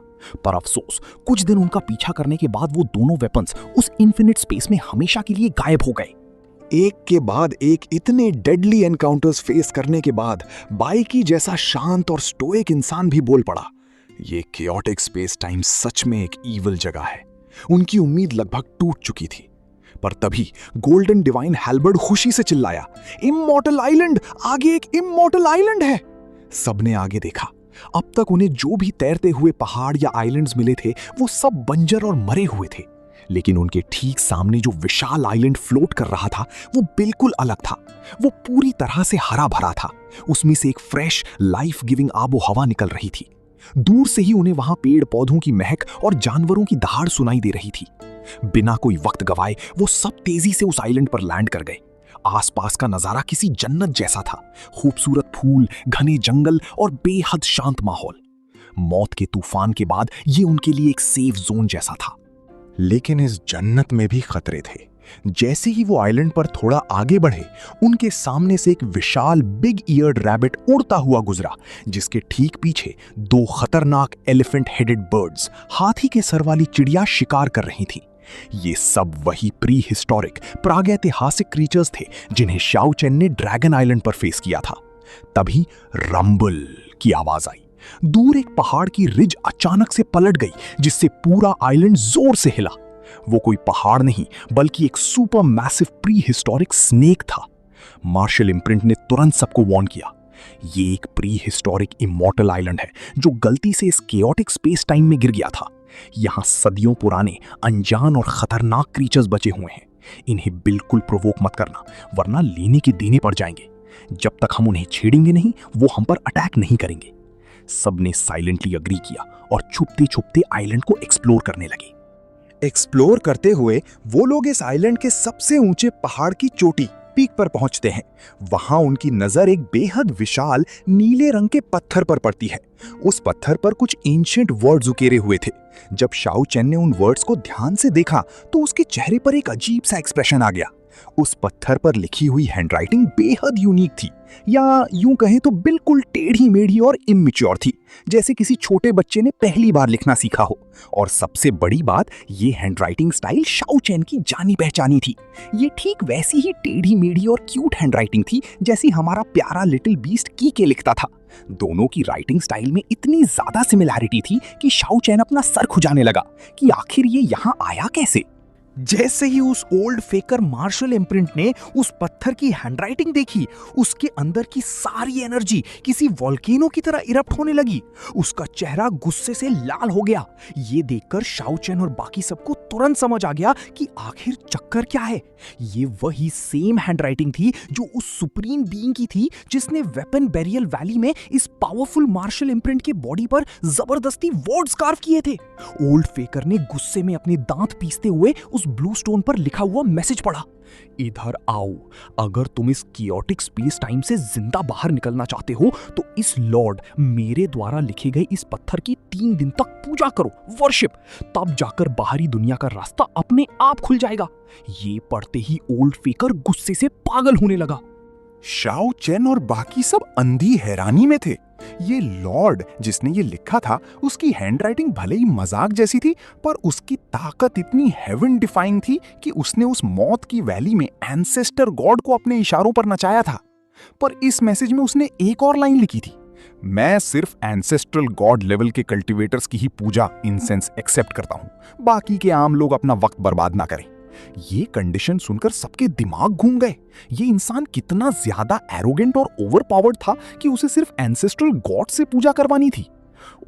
पर अफसोस, कुछ दिन उनका पीछा करने के बाद वो दोनों वेपन्स उस इन्फिनिट स्पेस में हमेशा के लिए गायब हो गए। एक के बाद एक इतने डेडली एनकाउंटर्स फेस करने के बाद बाईकी जैसा शांत और स्टोइक इंसान भी बोल पड़ा, ये केओटिक स्पेस टाइम सच में एक ईविल जगह है। उनकी उम्मीद लगभग टूट चुकी थी। पर तभी गोल्डन डिवाइन हैल्बर्ड खुशी से चिल्लाया, इमॉर्टल आइलैंड, आगे एक इमॉर्टल आइलैंड है। सबने आगे देखा। अब तक उन्हें जो भी तैरते हुए पहाड़ या आइलैंड्स मिले थे वो सब बंजर और मरे हुए थे। लेकिन उनके ठीक सामने जो विशाल आइलैंड फ्लोट कर रहा था वो बिल्कुल अलग था। वो पूरी तरह से हरा भरा था। उसमें से एक फ्रेश लाइफ गिविंग आबो हवा निकल रही थी। दूर से ही उन्हें वहां पेड़ पौधों की महक और जानवरों की दहाड़ सुनाई दे रही थी। बिना कोई वक्त गवाए वो सब तेजी से उस आइलैंड पर लैंड कर गए। आसपास का नजारा किसी जन्नत जैसा था। खूबसूरत फूल, घने जंगल और बेहद शांत माहौल। मौत के तूफान के बाद ये उनके लिए एक सेफ जोन जैसा था। लेकिन इस जन्नत में भी खतरे थे। जैसे ही वो आइलैंड पर थोड़ा आगे बढ़े, उनके सामने से एक विशाल बिग ईयर्ड रैबिट उड़ता हुआ गुजरा, जिसके ठीक पीछे 2 खतरनाक एलिफेंट हेडेड बर्ड्स, हाथी के सर वाली चिड़िया शिकार कर रही थी। ये सब वही प्री हिस्टोरिक प्रागैतिहासिक क्रीचर्स थे जिन्हें शाओ चेन ने ड्रैगन आइलैंड पर फेस किया था। तभी रंबल की आवाज आई। दूर एक पहाड़ की रिज अचानक से पलट गई, जिससे पूरा आइलैंड जोर से हिला। वो कोई पहाड़ नहीं बल्कि एक super massive pre historic snake था। मार्शल इम्प्रिंट ने तुरंत सबको वार्न किया, ये एक प्री हिस्टोरिक इमॉर्टल आइलैंड है जो गलती से इस केओटिक स्पेस टाइम में गिर गया था। यहां सदियों पुराने अनजान और खतरनाक क्रीचर्स बचे हुए हैं। इन्हें बिल्कुल प्रोवोक मत करना, वरना लेने के देने पड़ जाएंगे। जब तक हम उन्हें छेड़ेंगे नहीं, वो हम पर अटैक नहीं करेंगे। सबने साइलेंटली अग्री किया और छुपते छुपते आइलैंड को एक्सप्लोर करने लगे। एक्सप्लोर करते हुए वो लोग इस आइलैंड के सबसे ऊंचे पहाड़ की चोटी पीक पर पहुंचते हैं। वहां उनकी नजर एक बेहद विशाल नीले रंग के पत्थर पर पड़ती है। उस पत्थर पर कुछ एंशिएंट वर्ड्स उकेरे हुए थे। जब शाओ चेन ने उन वर्ड्स को ध्यान से देखा तो उसके चेहरे पर एक अजीब सा एक्सप्रेशन आ गया। उस पत्थर पर लिखी हुई हैंडराइटिंग बेहद यूनिक थी, या यूं कहें तो बिल्कुल टेढ़ी मेढ़ी और इमैच्योर थी, जैसे किसी छोटे बच्चे ने पहली बार लिखना सीखा हो। और सबसे बड़ी बात, ये हैंडराइटिंग स्टाइल शाओ चेन की जानी पहचानी थी। ये ठीक वैसी ही टेढ़ी मेढ़ी और क्यूट हैंडराइटिंग थी जैसी हमारा प्यारा लिटिल बीस्ट कीके लिखता था। दोनों की राइटिंग स्टाइल में इतनी ज्यादा सिमिलैरिटी थी कि शाओ चेन अपना सर खुजाने लगा कि आखिर ये यहाँ आया कैसे। जैसे ही उस ओल्ड फेकर मार्शल इम्प्रिंट ने उस पत्थर की हैंडराइटिंग देखी, उसके अंदर की सारी एनर्जी किसी वोल्केनो की तरह इरप्ट होने लगी। उसका चेहरा गुस्से से लाल हो गया। ये देखकर शाओ चेन और बाकी सबको तुरंत समझ आ गया कि आखिर चक्कर क्या है। ये वही सेम हैंडराइटिंग थी जो उस सुप्रीम बीइंग की थी जिसने वेपन बैरियल वैली में इस पावरफुल मार्शल इम्प्रिंट के बॉडी पर जबरदस्ती वर्ड्स कार्व किए थे। ओल्ड फेकर ने गुस्से में अपने दांत पीसते हुए उस ब्लू स्टोन पर लिखा हुआ मैसेज पढ़ा, इधर आओ, अगर तुम इस कियोटिक स्पेस टाइम से जिंदा बाहर निकलना चाहते हो तो इस लॉर्ड मेरे द्वारा लिखे गए इस पत्थर की 3 दिन तक पूजा करो, वर्शिप, तब जाकर बाहरी दुनिया का रास्ता अपने आप खुल जाएगा। ये पढ़ते ही ओल्ड फेकर गुस्से से पागल होने लगा। शाओ चेन और बाकी सब अंधी हैरानी में थे। ये लॉर्ड जिसने ये लिखा था, उसकी हैंडराइटिंग भले ही मजाक जैसी थी, पर उसकी ताकत इतनी हेवन डिफाइंग थी कि उसने उस मौत की वैली में एंसेस्टर गॉड को अपने इशारों पर नचाया था। पर इस मैसेज में उसने एक और लाइन लिखी थी, मैं सिर्फ एंसेस्ट्रल गॉड लेवल के कल्टीवेटर्स की ही पूजा इंसेंस एक्सेप्ट करता हूं, बाकी के आम लोग अपना वक्त बर्बाद ना करें। ये कंडीशन सुनकर सबके दिमाग घूम गए। ये इंसान कितना ज्यादा एरोगेंट और ओवरपावर्ड था कि उसे सिर्फ एंसेस्ट्रल गॉड से पूजा करवानी थी।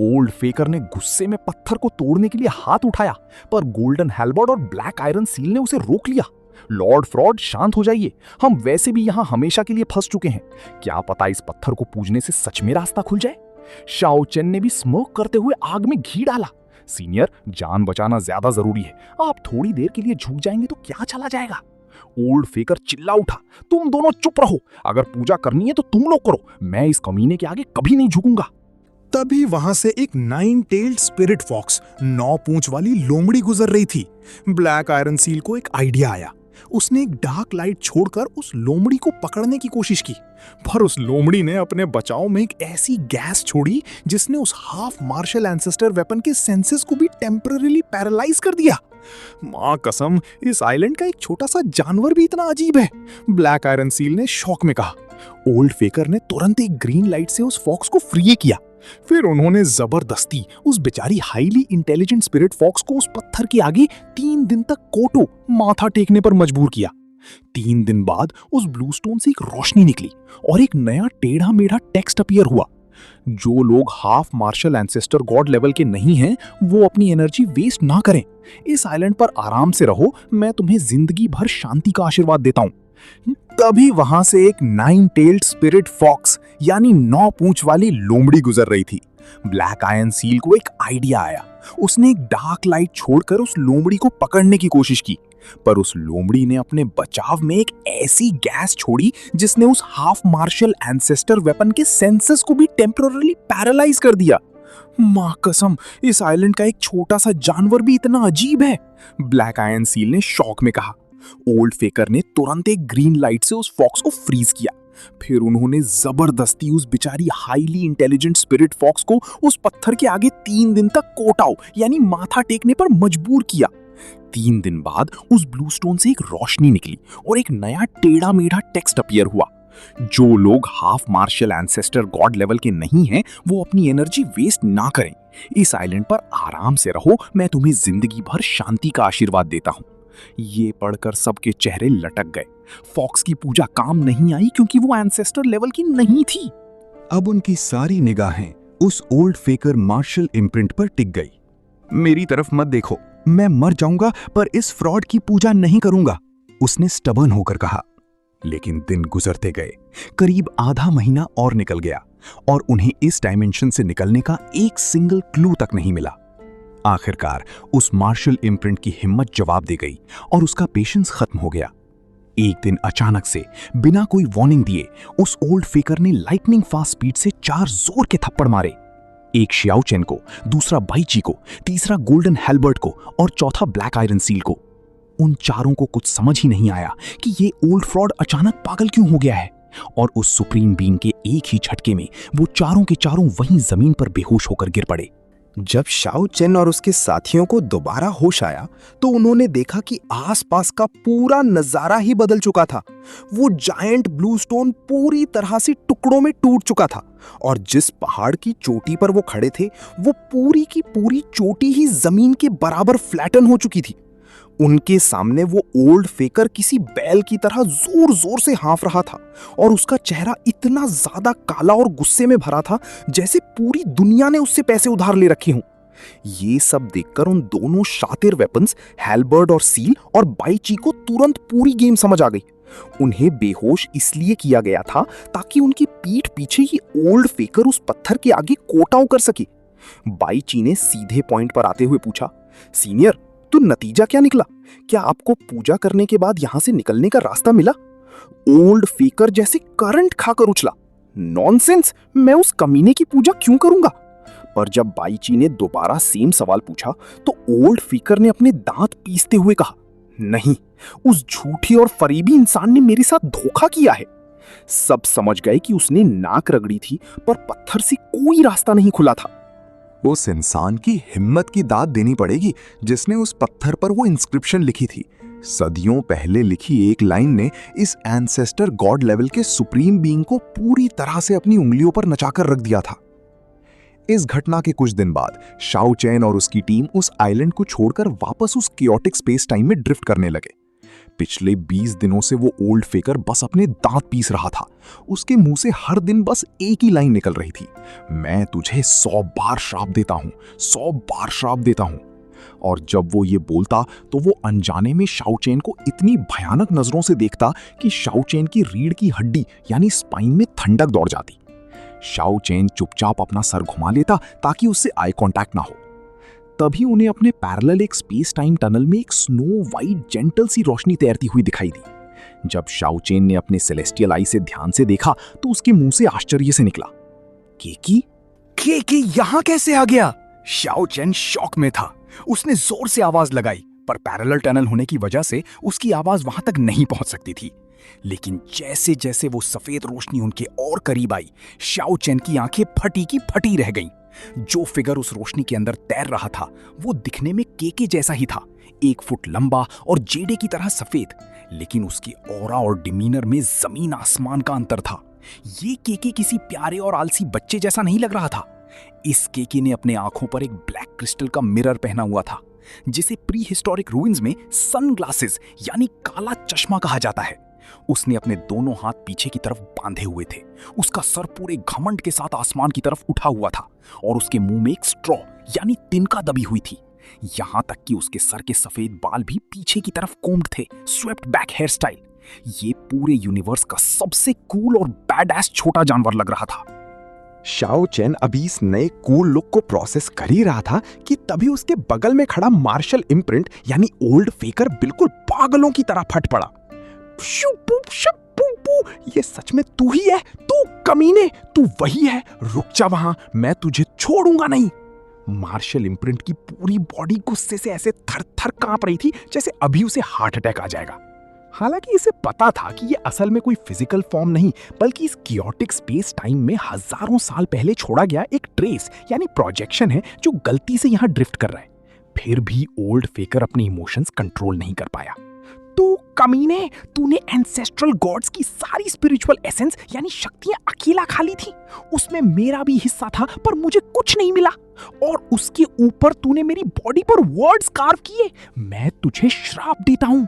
ओल्ड फेकर ने गुस्से में पत्थर को तोड़ने के लिए हाथ उठाया, पर गोल्डन हेल्बर्ड और ब्लैक आयरन सील ने उसे रोक लिया। लॉर्ड फ्रॉड, शांत हो जाइए, हम वैसे भी यहां हमेशा के लिए फंस चुके हैं। क्या पता इस पत्थर को पूजने से सच में रास्ता खुल जाए। शाओ चेन ने भी स्मोक करते हुए आग में घी डाला। सीनियर, जान बचाना ज्यादा जरूरी है, आप थोड़ी देर के लिए झुक जाएंगे तो क्या चला जाएगा। ओल्ड फेकर चिल्ला उठा, तुम दोनों चुप रहो, अगर पूजा करनी है तो तुम लोग करो, मैं इस कमीने के आगे कभी नहीं झुकूंगा। तभी वहां से एक 9 टेल्ड स्पिरिट फॉक्स, 9 पूंछ वाली लोमड़ी गुजर रही थी। ब्लैक आयरन सील को एक आइडिया आया। उसने एक डार्क लाइट छोड़कर उस लोमड़ी को पकड़ने की कोशिश की, पर उस लोमड़ी ने अपने बचाव में एक ऐसी गैस छोड़ी जिसने उस हाफ मार्शल एंसेस्टर वेपन के सेंसेस को भी टेम्पररीली पैरालाइज कर दिया। मां कसम, इस आइलैंड का एक छोटा सा जानवर भी इतना अजीब है, ब्लैक आयरन सील ने शौक में कहा। ओल्ड फेकर ने तुरंत एक ग्रीन लाइट से उस फॉक्स को फ्री किया। फिर उन्होंने जबरदस्ती उस बेचारी हाईली इंटेलिजेंट स्पिरिट फॉक्स को उस पत्थर के आगे 3 दिन तक कोटो माथा टेकने पर मजबूर किया। 3 दिन बाद उस ब्लू स्टोन से एक रोशनी निकली और एक नया टेढ़ा मेढ़ा टेक्स्ट अपीयर हुआ। जो लोग half martial ancestor god level के नहीं हैं, वो अपनी एनर्जी वेस्ट ना करें, इस आइलैंड पर आराम से रहो, मैं तुम्हें जिंदगी भर शांति का आशीर्वाद देता हूं। तभी वहां से एक 9 टेल्ड स्पिरिट फॉक्स यानी 9 पूंछ वाली लोमड़ी गुजर रही थी। ब्लैक आयरन सील को एक आइडिया आया। उसने एक डार्क लाइट छोड़कर उस लोमड़ी को पकड़ने की कोशिश की, पर उस लोमड़ी ने अपने बचाव में एक ऐसी गैस छोड़ी जिसने उस हाफ मार्शल एंसेस्टर वेपन के सेंसेस को भी टेम्पररीली पैरालाइज कर दिया। माँ कसम, इस आइलैंड का एक छोटा सा जानवर भी इतना अजीब है, ब्लैक आयरन सील ने शॉक में कहा। ओल्ड फेकर ने तुरंत एक ग्रीन लाइट से उस फॉक्स को फ्रीज किया। फिर उन्होंने जबरदस्ती उस बेचारी हाईली इंटेलिजेंट स्पिरिट फॉक्स को उस पत्थर के आगे 3 दिन तक कोटाओ यानी माथा टेकने पर मजबूर किया। 3 दिन बाद उस ब्लू स्टोन से एक रोशनी निकली और एक नया टेढ़ा मेढ़ा टेक्स्ट अपीयर हुआ। जो लोग half martial ancestor god level के नहीं हैं, वो अपनी एनर्जी वेस्ट ना करें। इस आइलैंड पर आराम से रहो, मैं तुम्हें जिंदगी भर शांति का आशीर्वाद देता हूं। ये पढ़कर सबके चेहरे लटक गए। फॉक्स की पूजा काम नहीं आई क्योंकि वो एंसेस्टर लेवल की नहीं थी। अब उनकी सारी निगाहें उस ओल्ड फेकर मार्शल इम्प्रिंट पर टिक गई। मेरी तरफ मत देखो, मैं मर जाऊंगा पर इस फ्रॉड की पूजा नहीं करूंगा, उसने स्टबर्न होकर कहा। लेकिन दिन गुजरते गए, करीब आधा महीना और निकल गया और उन्हें इस डायमेंशन से निकलने का एक सिंगल क्लू तक नहीं मिला। आखिरकार उस मार्शल इम्प्रिंट की हिम्मत जवाब दे गई और उसका पेशेंस खत्म हो गया। एक दिन अचानक से बिना कोई वार्निंग दिए उस ओल्ड फेकर ने लाइटनिंग फास्ट स्पीड से 4 जोर के थप्पड़ मारे। एक शियाओ चेन को, दूसरा बाईची को, तीसरा गोल्डन हेल्बर्ट को और चौथा ब्लैक आयरन सील को। उन चारों को कुछ समझ ही नहीं आया कि ये ओल्ड फ्रॉड अचानक पागल क्यों हो गया है, और उस सुप्रीम बीइंग के एक ही झटके में वो चारों के चारों वहीं जमीन पर बेहोश होकर गिर पड़े। जब शाओ चेन और उसके साथियों को दोबारा होश आया तो उन्होंने देखा कि आसपास का पूरा नजारा ही बदल चुका था। वो जायंट ब्लू स्टोन पूरी तरह से टुकड़ों में टूट चुका था और जिस पहाड़ की चोटी पर वो खड़े थे वो पूरी की पूरी चोटी ही जमीन के बराबर फ्लैटन हो चुकी थी। उनके सामने वो ओल्ड फेकर किसी बैल की तरह जोर जोर से हाँफ रहा था और उसका चेहरा इतना ज्यादा काला और गुस्से में भरा था जैसे पूरी दुनिया ने उससे पैसे उधार ले रखे हों। ये सब देखकर उन दोनों शातिर वेपन्स हेल्बर्ट और सील और बाईची को तुरंत पूरी गेम समझ आ गई। उन्हें बेहोश इसलिए किया गया था ताकि उनकी पीठ पीछे ही ओल्ड फेकर उस पत्थर के आगे कोटाव कर सके। बाईची ने सीधे पॉइंट पर आते हुए पूछा, सीनियर, तो नतीजा क्या निकला? क्या आपको पूजा करने के बाद यहां से निकलने का रास्ता मिला? ओल्ड फेकर जैसे करंट खाकर उछला, नॉनसेंस, मैं उस कमीने की पूजा क्यों करूंगा? पर जब बाईची ने दोबारा सेम सवाल पूछा तो ओल्ड फेकर ने अपने दांत पीसते हुए कहा, नहीं, उस झूठी और फरेबी इंसान ने मेरे साथ धोखा किया है। सब समझ गए कि उसने नाक रगड़ी थी पर पत्थर से कोई रास्ता नहीं खुला था। उस इंसान की हिम्मत की दाद देनी पड़ेगी जिसने उस पत्थर पर वो इंस्क्रिप्शन लिखी थी। सदियों पहले लिखी एक लाइन ने इस एंसेस्टर गॉड लेवल के सुप्रीम बीइंग को पूरी तरह से अपनी उंगलियों पर नचाकर रख दिया था। इस घटना के कुछ दिन बाद शाओ चेन और उसकी टीम उस आइलैंड को छोड़कर वापस उस कियोटिक स्पेस टाइम में ड्रिफ्ट करने लगे। पिछले 20 दिनों से वो ओल्ड फेकर बस अपने दांत पीस रहा था। उसके मुंह से हर दिन बस एक ही लाइन निकल रही थी, मैं तुझे 100 बार श्राप देता हूं, 100 बार श्राप देता हूं। और जब वो ये बोलता तो वो अनजाने में शाओ चेन को इतनी भयानक नजरों से देखता कि शाओ चेन की रीढ़ की हड्डी यानी स्पाइन में ठंडक दौड़ जाती। शाओ चेन चुपचाप अपना सर घुमा लेता ताकि उससे आई कांटेक्ट ना हो। तभी उन्हें अपने पैरेलल एक स्पेस टाइम टनल में एक स्नो वाइट जेंटल सी रोशनी तैरती हुई दिखाई दी। जब शाओ चेन ने अपने सेलेस्टियल आई से ध्यान से देखा तो उसके मुंह से आश्चर्य से निकला, केकी यहां कैसे आ गया? शाओ चेन शॉक में था। उसने जोर से आवाज लगाई पर पैरेलल टनल होने की वजह से उसकी आवाज वहां तक नहीं पहुंच सकती थी। लेकिन जैसे जैसे वो सफेद रोशनी उनके और करीब आई, शाओ चेन की आंखें फटी की फटी रह गईं। जो फिगर उस रोशनी के अंदर तैर रहा था वो दिखने में केके जैसा ही था, 1 फुट लंबा और जेडे की तरह सफेद, लेकिन उसकी ऑरा और डिमीनर में जमीन आसमान का अंतर था। ये केके किसी प्यारे और आलसी बच्चे जैसा नहीं लग रहा था। इस केके ने अपने आंखों पर एक ब्लैक क्रिस्टल का मिरर पहना हुआ था, जिसे प्री हिस्टोरिक रूइंस में सनग्लासेस यानी काला चश्मा कहा जाता है। उसने अपने दोनों हाथ पीछे की तरफ बांधे हुए थे। उसका सर पूरे घमंड के साथ आसमान की तरफ उठा हुआ था और उसके मुंह में एक स्ट्रॉ यानी तिनका दबी हुई थी। यहां तक कि उसके सर के सफेद बाल भी पीछे की तरफ कोम्ड थे, स्वेप्ट बैक हेयर स्टाइल। ये पूरे यूनिवर्स का सबसे कूल और बैडएस छोटा जानवर लग रहा था। शाओ चेन अभी इस नए कूल लुक को प्रोसेस कर ही रहा था कि तभी उसके बगल में खड़ा मार्शल इम्प्रिंट यानी ओल्ड फेकर बिल्कुल पागलों की तरह फट पड़ा। ये सच में तू ही है? तू कमीने, तू वही है, रुक जा वहां, मैं तुझे छोड़ूंगा नहीं। मार्शल इम्प्रिंट की पूरी बॉडी गुस्से से ऐसे थर थर कांप रही थी जैसे अभी उसे हार्ट अटैक आ जाएगा। हालांकि इसे पता था कि ये असल में कोई फिजिकल फॉर्म नहीं, बल्कि इस कियोटिक स्पेस टाइम में हजारों साल पहले छोड़ा गया एक ट्रेस यानी प्रोजेक्शन है जो गलती से यहां ड्रिफ्ट कर रहा है। फिर भी ओल्ड फेकर अपने इमोशंस कंट्रोल नहीं कर पाया। तो कमीने, तूने एंसेस्ट्रल गॉड्स की सारी स्पिरिचुअल एसेंस यानी शक्तियां अकेला खा ली थी। उसमें मेरा भी हिस्सा था पर मुझे कुछ नहीं मिला, और उसके ऊपर तूने मेरी बॉडी पर वर्ड्स कार्व किए। मैं तुझे श्राप देता हूं।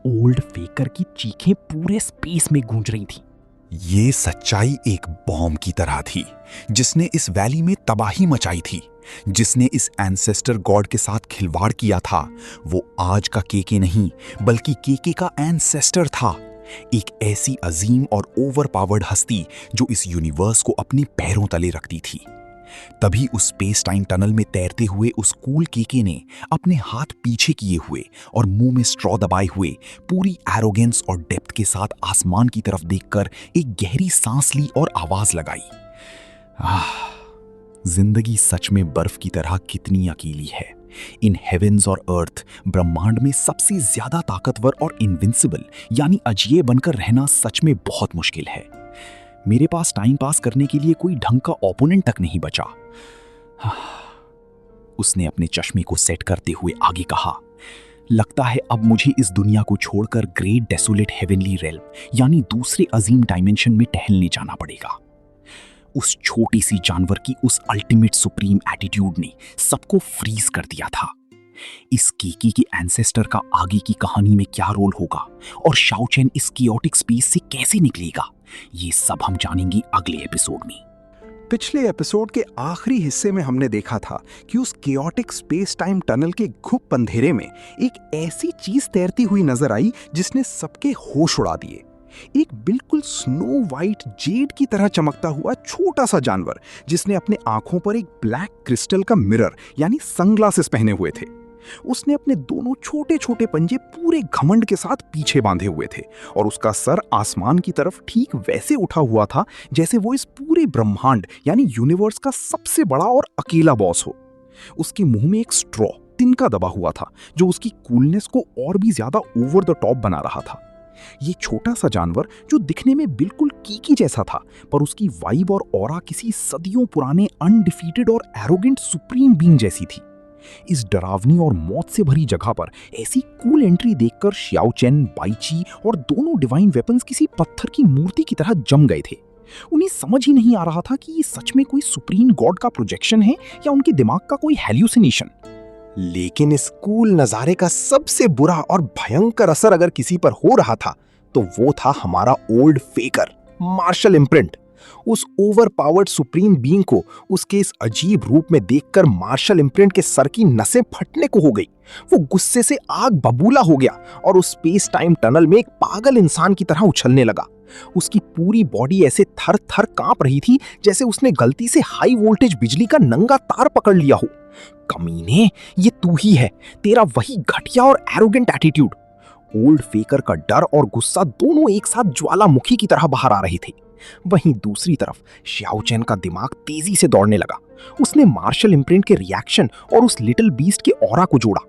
ओल्ड फेकर की चीखें पूरे स्पेस में गूंज रही थी। ये सच्चाई एक बॉम्ब की तरह थी जिसने इस वैली में तबाही मचाई थी। जिसने इस एंसेस्टर गॉड के साथ खिलवाड़ किया था वो आज का केके नहीं बल्कि केके का एंसेस्टर था। एक ऐसी अजीम और ओवरपावर्ड हस्ती जो इस यूनिवर्स को अपने पैरों तले रखती थी। तभी उस स्पेस टाइम टनल में तैरते हुए उस कूल केके ने अपने हाथ पीछे किए हुए और मुंह में स्ट्रॉ दबाए हुए पूरी एरोगेंस और डेप्थ के साथ आसमान की तरफ देखकर एक गहरी सांस ली और आवाज लगाई। जिंदगी सच में बर्फ की तरह कितनी अकेली है। इन हेवेंस और अर्थ ब्रह्मांड में सबसे ज्यादा ताकतवर और इनविंसिबल यानी अजेय बनकर रहना सच में बहुत मुश्किल है। मेरे पास टाइम पास करने के लिए कोई ढंग का ओपोनेंट तक नहीं बचा। उसने अपने चश्मे को सेट करते हुए आगे कहा, लगता है अब मुझे इस दुनिया को छोड़कर ग्रेट डेसोलेट हेवनली रेल्म यानी दूसरे अजीम डायमेंशन में टहलने जाना पड़ेगा। उस छोटी सी जानवर की उस अल्टीमेट सुप्रीम एटीट्यूड ने सबको फ्रीज कर दिया था। इस केके के एंसेस्टर का आगे की कहानी में क्या रोल होगा और शाओ चेन इस कियोटिक स्पेस से कैसे निकलेगा, ये सब हम जानेंगे अगले एपिसोड में। पिछले एपिसोड के आखिरी हिस्से में हमने देखा था कि उस केओटिक स्पेस टाइम टनल के घुप अंधेरे में एक ऐसी चीज तैरती हुई नजर आई जिसने सबके होश उड़ा दिए। एक बिल्कुल स्नो वाइट जेड की तरह चमकता हुआ छोटा सा जानवर जिसने अपने आंखों पर एक ब्लैक क्रिस्टल का मिरर यानी सनग्लासेस पहने हुए थे। उसने अपने दोनों छोटे छोटे पंजे पूरे घमंड के साथ पीछे बांधे हुए थे और उसका सर आसमान की तरफ ठीक वैसे उठा हुआ था जैसे वो इस पूरे ब्रह्मांड यानी यूनिवर्स का सबसे बड़ा और अकेला बॉस हो। उसके मुंह में एक स्ट्रॉ तिनका दबा हुआ था जो उसकी कूलनेस को और भी ज्यादा ओवर द टॉप बना रहा था। ये छोटा सा जानवर जो दिखने में बिल्कुल कीकी जैसा था पर उसकी वाइब और ऑरा किसी सदियों पुराने अनडिफीटेड और एरोगेंट सुप्रीम बीइंग जैसी थी। इस डरावनी और मौत से भरी जगह पर ऐसी कूल एंट्री देखकर शियाओ चेन, बाईची और दोनों डिवाइन वेपन्स किसी पत्थर की मूर्ति की तरह जम गए थे। उन्हें समझ ही नहीं आ रहा था कि ये सच में कोई सुप्रीम गॉड का प्रोजेक्शन है या उनके दिमाग का कोई हेल्यूसिनेशन। लेकिन इस कूल नजारे का सबसे बुरा और भयंकर असर अगर किसी पर हो रहा था तो वो था हमारा ओल्ड फेकर मार्शल इम्प्रिंट। उस ओवर पावर्ड सुप्रीम बीइंग को उसके इस अजीब रूप में देखकर मार्शल इम्प्रिंट के सर की नसें फटने को हो गई। वो गुस्से से आग बबूला हो गया और उस स्पेस टाइम टनल में एक पागल इंसान की तरह उछलने लगा। उसकी पूरी बॉडी ऐसे थर थर कांप रही थी जैसे उसने गलती से हाई वोल्टेज बिजली का नंगा तार पकड़ लिया हो। कमीने, ये तू ही है, तेरा वही घटिया और एरोगेंट एटीट्यूड। ओल्ड फेकर का डर और गुस्सा दोनों एक साथ ज्वालामुखी की तरह बाहर आ रहे थे। वहीं दूसरी तरफ शियाओ चेन का दिमाग तेजी से दौड़ने लगा। उसने मार्शल इम्प्रिंट के रिएक्शन और उस लिटिल बीस्ट के ऑरा को जोड़ा।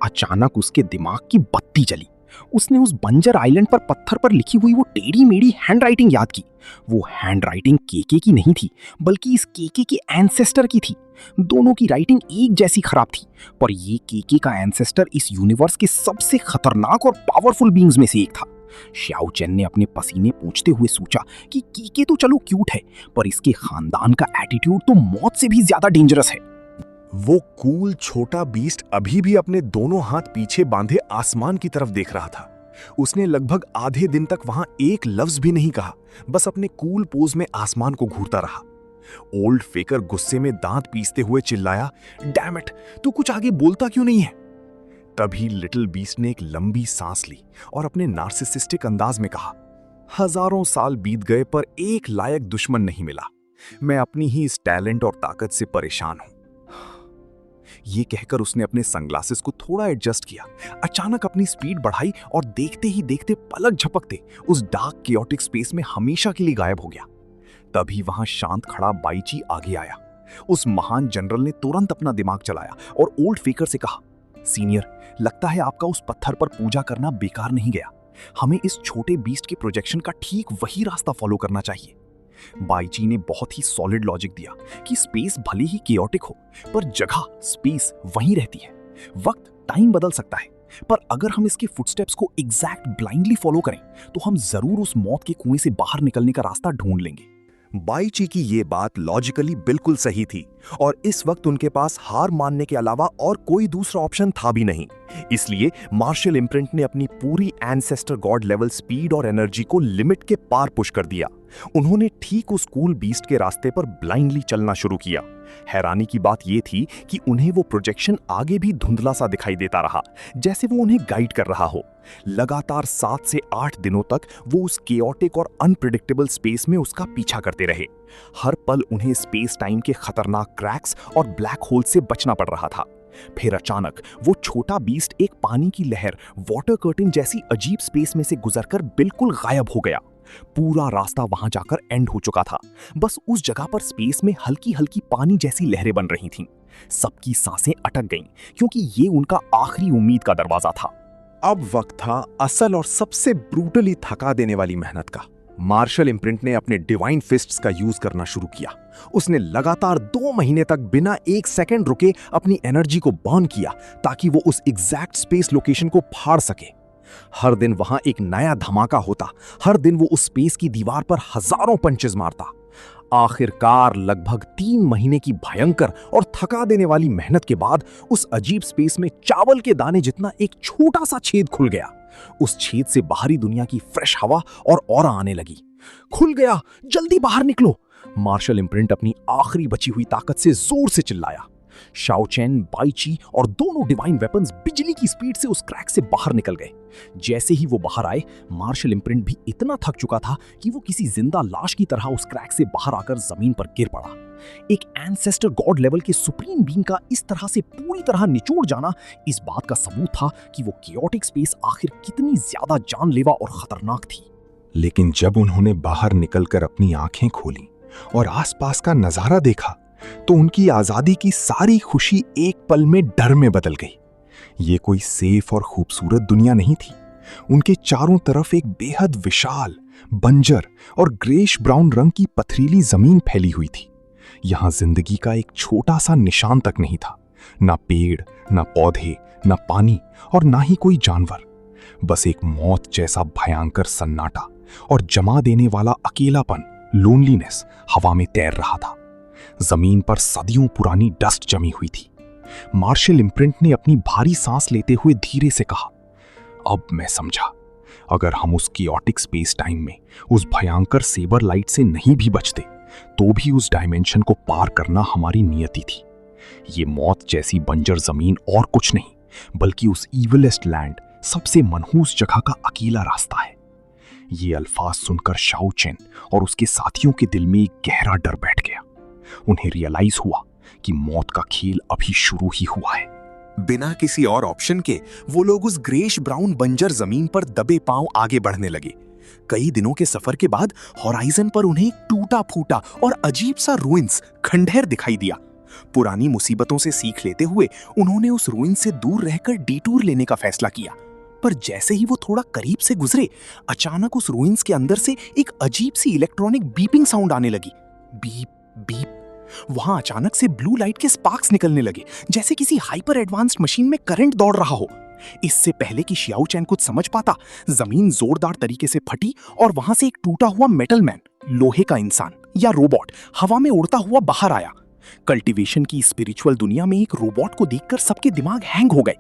अचानक उसके दिमाग की बत्ती जली। उसने उस बंजर आइलैंड पर पत्थर पर लिखी हुई वो टेढ़ी मेढ़ी हैंडराइटिंग याद की। वो हैंडराइटिंग केके की नहीं थी बल्कि इस केके के एंसेस्टर की थी। दोनों की राइटिंग एक जैसी खराब थी पर ये केके का एंसेस्टर इस यूनिवर्स के सबसे खतरनाक और पावरफुल बीइंग्स में से एक था। शियाओ चेन ने अपने पसीने पोंछते हुए सोचा कि केके तो चलो क्यूट है पर इसके खानदान का एटीट्यूड तो मौत से भी ज्यादा डेंजरस है। वो कूल छोटा बीस्ट अभी भी अपने दोनों हाथ पीछे बांधे आसमान की तरफ देख रहा था। उसने लगभग आधे दिन तक वहां एक लफ्ज भी नहीं कहा, बस अपने कूल पोज में आसमान को घूरता रहा। ओल्ड फेकर गुस्से में दांत पीसते हुए चिल्लाया, डैम इट, तू कुछ आगे बोलता क्यों नहीं है? तभी लिटिल बीस्ट ने एक लंबी सांस ली और अपने नार्सिसिस्टिक अंदाज में कहा, हजारों साल बीत गए पर एक लायक दुश्मन नहीं मिला। मैं अपनी ही इस टैलेंट और ताकत से परेशान हूं। ये कहकर उसने अपने सनग्लासेस को थोड़ा एडजस्ट किया, अचानक अपनी स्पीड बढ़ाई और देखते ही देखते पलक झपकते उस डार्क कियोटिक स्पेस में हमेशा के लिए गायब हो गया। तभी वहां शांत खड़ा बाईची आगे आया। उस महान जनरल ने तुरंत अपना दिमाग चलाया और ओल्ड फेकर से कहा, सीनियर, लगता है आपका उस पत्थर पर पूजा करना बेकार नहीं गया। हमें इस छोटे बीस्ट के प्रोजेक्शन का ठीक वही रास्ता फॉलो करना चाहिए। बाईची ने बहुत ही सॉलिड लॉजिक दिया कि स्पेस भले ही केओटिक हो, पर जगह स्पेस वहीं रहती है। वक्त टाइम बदल सकता है, पर अगर हम इसके फुटस्टेप्स को एग्जैक्ट ब्लाइंडली फॉलो करें तो हम जरूर उस मौत के कुएं से बाहर निकलने का रास्ता ढूंढ लेंगे। बाईची की ये बात लॉजिकली बिल्कुल सही थी और इस वक्त उनके पास हार मानने के अलावा और कोई दूसरा ऑप्शन था भी नहीं। इसलिए मार्शल इम्प्रिंट ने अपनी पूरी एंसेस्टर गॉड लेवल स्पीड और एनर्जी को लिमिट के पार पुश कर दिया। उन्होंने ठीक उस कूल बीस्ट के रास्ते पर ब्लाइंडली चलना शुरू किया। हैरानी की बात यह थी कि उन्हें वो प्रोजेक्शन आगे भी धुंधला सा दिखाई देता रहा, जैसे वो उन्हें गाइड कर रहा हो। लगातार 7 से 8 दिनों तक वो उस केओटिक और अनप्रेडिक्टेबल स्पेस में उसका पीछा करते रहे। हर पल उन्हें स्पेस टाइम के खतरनाक क्रैक्स और ब्लैक होल से बचना पड़ रहा था। फिर अचानक वो छोटा बीस्ट एक पानी की लहर, वाटर कर्टन जैसी अजीब स्पेस में से गुजरकर बिल्कुल गायब हो गया। पूरा रास्ता वहां जाकर एंड हो चुका था। बस उस जगह पर स्पेस में हल्की हल्की पानी जैसी लहरें बन रही थीं। सबकी सांसें अटक गईं, क्योंकि ये उनका आखिरी उम्मीद का दरवाजा था। अब वक्त था असल और सबसे ब्रूटली थका देने वाली मेहनत का। मार्शल इम्प्रिंट ने अपने डिवाइन फिस्ट्स का यूज करना शुरू किया। उसने लगातार 2 महीने तक बिना 1 सेकंड रुके अपनी एनर्जी को बर्न किया, ताकि वो उस एग्जैक्ट स्पेस लोकेशन को फाड़ सके। हर दिन वहां एक नया धमाका होता, हर दिन वो उस स्पेस की दीवार पर हजारों पंचेस मारता। आखिरकार लगभग 3 महीने की भयंकर और थका देने वाली मेहनत के बाद उस अजीब स्पेस में चावल के दाने जितना एक छोटा सा छेद खुल गया। उस छेद से बाहरी दुनिया की फ्रेश हवा और ऑरा आने लगी। खुल गया, जल्दी बाहर निकलो! मार्शल इम्प्रिंट अपनी आखिरी बची हुई ताकत से जोर से चिल्लाया। शाओ चेन, बाईची और दोनों डिवाइन वेपन्स बिजली की स्पीड से उस क्रैक से बाहर निकल गए। जैसे ही वो बाहर आए, मार्शल इम्प्रिंट भी इतना थक चुका था कि वो किसी जिंदा लाश की तरह उस क्रैक से बाहर आकर जमीन पर गिर पड़ा। एक एंसेस्टर गॉड लेवल के सुप्रीम बीइंग का इस तरह से पूरी तरह निचोड़ जाना इस बात का सबूत था कि वो केओटिक स्पेस आखिर कितनी ज्यादा जानलेवा और खतरनाक थी। लेकिन जब उन्होंने बाहर निकलकर अपनी आंखें खोली और आसपास का नजारा देखा, तो उनकी आजादी की सारी खुशी एक पल में डर में बदल गई। ये कोई सेफ और खूबसूरत दुनिया नहीं थी। उनके चारों तरफ एक बेहद विशाल, बंजर और ग्रेश ब्राउन रंग की पथरीली जमीन फैली हुई थी। यहां जिंदगी का एक छोटा सा निशान तक नहीं था। ना पेड़, ना पौधे, ना पानी और ना ही कोई जानवर। बस एक मौत जैसा भयंकर सन्नाटा और जमा देने वाला अकेलापन, लोनलीनेस हवा में तैर रहा था। जमीन पर सदियों पुरानी डस्ट जमी हुई थी। मार्शल इम्प्रिंट ने अपनी भारी सांस लेते हुए धीरे से कहा, अब मैं समझा। अगर हम उस कियोटिक स्पेस टाइम में उस भयंकर सेबर लाइट से नहीं भी बचते, तो भी उस डायमेंशन को पार करना हमारी नियति थी। ये मौत जैसी बंजर जमीन और कुछ नहीं, बल्कि उस इविलेस्ट लैंड, सबसे मनहूस जगह का अकेला रास्ता है। ये अल्फाज सुनकर शाओ चेन और उसके साथियों के दिल में एक गहरा डर बैठ गया। उन्हें रियलाइज हुआ कि मौत का खेल अभी शुरू ही हुआ है। बिना किसी और ऑप्शन के वो लोग उस ग्रेश ब्राउन बंजर जमीन पर दबे पांव आगे बढ़ने लगे। कई दिनों के सफर के बाद होराइजन पर उन्हें एक टूटा फूटा और अजीब सा रुइंस, खंडहर दिखाई दिया। पुरानी मुसीबतों से सीख लेते हुए उन्होंने उस रुइंस से दूर रहकर डिटूर लेने का फैसला किया। पर जैसे ही वो थोड़ा करीब से गुजरे, अचानक उस रुइंस के अंदर से एक अजीब सी इलेक्ट्रॉनिक बीपिंग साउंड आने लगी। Beep beep. वहां अचानक से ब्लू लाइट के स्पार्क्स निकलने लगे, जैसे किसी हाइपर एडवांस्ड मशीन में करंट दौड़ रहा हो। इससे पहले कि शियाओ चैन कुछ समझ पाता, जमीन जोरदार तरीके से फटी और वहां से एक टूटा हुआ मेटल मैन, लोहे का इंसान या रोबोट, हवा में उड़ता हुआ बाहर आया। कल्टीवेशन की स्पिरिचुअल दुनिया में एक रोबोट को देखकर सबके दिमाग हैंग हो गए।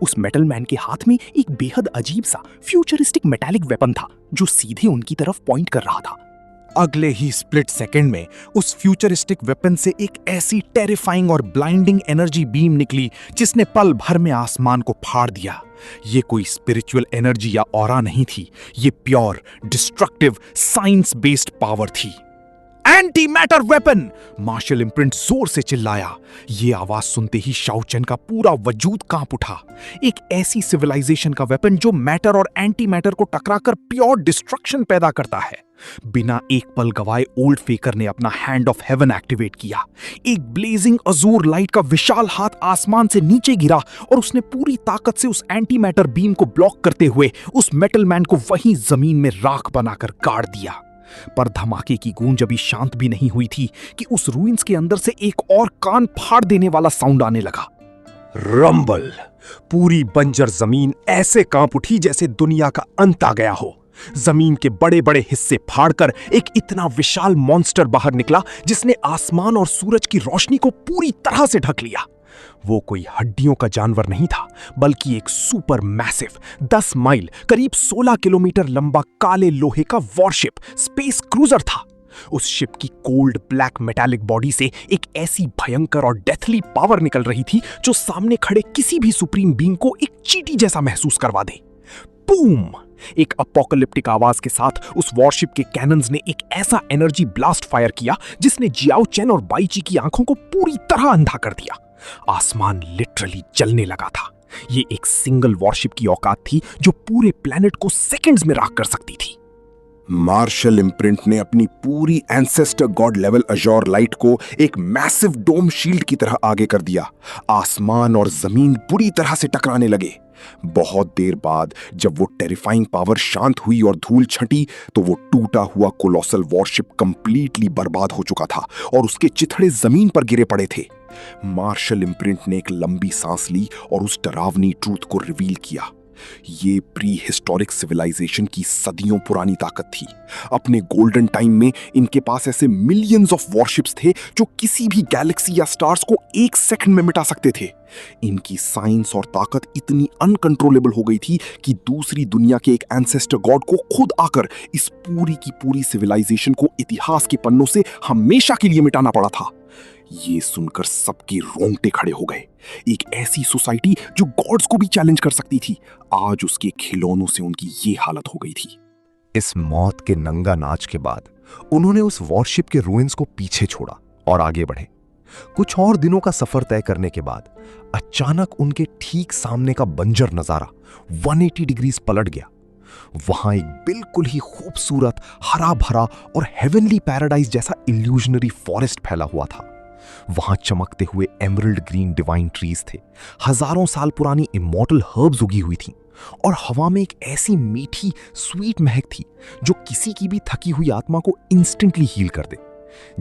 उस मेटल मैन के हाथ में एक बेहद अजीब सा फ्यूचरिस्टिक मेटालिक वेपन था, जो सीधे उनकी तरफ पॉइंट कर रहा था। अगले ही स्प्लिट सेकंड में उस फ्यूचरिस्टिक वेपन से एक ऐसी टेरिफाइंग और ब्लाइंडिंग एनर्जी बीम निकली जिसने पल भर में आसमान को फाड़ दिया। ये कोई स्पिरिचुअल एनर्जी या ऑरा नहीं थी, ये pure, destructive, science based power थी। Antimatter weapon! Marshal imprint जोर से चिल्लाया। यह आवाज सुनते ही शाओ चेन का पूरा वजूद कांप उठा। एक ऐसी सिविलाइजेशन का वेपन जो मैटर और एंटी मैटर को टकराकर प्योर डिस्ट्रक्शन पैदा करता है। बिना एक पल गवाए ओल्ड फेकर ने अपना हैंड ऑफ हेवन एक्टिवेट किया। एक ब्लेजिंग अजूर लाइट का विशाल हाथ आसमान से नीचे गिरा और उसने पूरी ताकत से उस एंटी मैटर बीम को ब्लॉक करते हुए उस मेटल मैन को वहीं जमीन में राख बनाकर गाड़ दिया। पर धमाके की गूंज अभी शांत भी नहीं हुई थी कि उस रूइंस के अंदर से एक और कान फाड़ देने वाला साउंड आने लगा। रंबल! पूरी बंजर जमीन ऐसे कांप उठी जैसे दुनिया का अंत आ गया हो। जमीन के बड़े बड़े हिस्से फाड़कर एक इतना विशाल मॉन्स्टर बाहर निकला जिसने आसमान और सूरज की रोशनी को पूरी तरह से ढक लिया। वो कोई हड्डियों का जानवर नहीं था, बल्कि एक सुपर मैसिव 10 माइल करीब 16 किलोमीटर लंबा काले लोहे का वॉरशिप स्पेस क्रूजर था। उस शिप की कोल्ड ब्लैक मेटालिक बॉडी से एक ऐसी भयंकर और डेथली पावर निकल रही थी जो सामने खड़े किसी भी सुप्रीम बीइंग को एक चींटी जैसा महसूस करवा दे। बूम! एक अपोकलिप्टिक आवाज के साथ उस वॉरशिप के कैनन्स ने एक ऐसा एनर्जी ब्लास्ट फायर किया जिसने जियाओ चेन और बाईची की आंखों को पूरी तरह अंधा कर दिया। आसमान लिटरली जलने लगा था। ये एक सिंगल वॉरशिप की औकात थी जो पूरे प्लेनेट को सेकंड्स में राख कर सकती थी। मार्शल इम्प्रिंट ने अपनी पूरी एंसेस्टर गॉड लेवल अजोर लाइट को एक मैसिव डोम शील्ड की तरह आगे कर दिया। आसमान और जमीन बुरी तरह से टकराने लगे। बहुत देर बाद जब वो टेरिफाइंग पावर शांत हुई और धूल छंटी तो वो टूटा हुआ कोलोसल वॉरशिप कंप्लीटली बर्बाद हो चुका था और उसके चिथड़े जमीन पर गिरे पड़े थे। मार्शल इम्प्रिंट ने एक लंबी सांस ली और उस डरावनी ट्रूथ को रिवील किया। ये प्री हिस्टोरिक सिविलाइजेशन की सदियों पुरानी ताकत थी। अपने गोल्डन टाइम में इनके पास ऐसे मिलियंस ऑफ वॉरशिप्स थे जो किसी भी गैलेक्सी या स्टार्स को एक सेकंड में मिटा सकते थे। इनकी साइंस और ताकत इतनी अनकंट्रोलेबल हो गई थी कि दूसरी दुनिया के एक एंसेस्टर गॉड को खुद आकर इस पूरी की पूरी सिविलाइजेशन को इतिहास के पन्नों से हमेशा के लिए मिटाना पड़ा था। ये सुनकर सबके रोंगटे खड़े हो गए। एक ऐसी सोसाइटी जो गॉड्स को भी चैलेंज कर सकती थी, आज उसके खिलौनों से उनकी ये हालत हो गई थी। इस मौत के नंगा नाच के बाद उन्होंने उस वॉरशिप के रूइंस को पीछे छोड़ा और आगे बढ़े। कुछ और दिनों का सफर तय करने के बाद अचानक उनके ठीक सामने का बंजर नजारा 180 डिग्रीज पलट गया। वहां एक बिल्कुल ही खूबसूरत हरा भरा और हेवनली पैराडाइज जैसा इल्यूजनरी फॉरेस्ट फैला हुआ था। वहां चमकते हुए एमरल्ड ग्रीन डिवाइन ट्रीज थे। हजारों साल पुरानी इमॉर्टल हर्ब्स उगी हुई थी और हवा में एक ऐसी मीठी स्वीट महक थी जो किसी की भी थकी हुई आत्मा को इंस्टेंटली हील कर दे।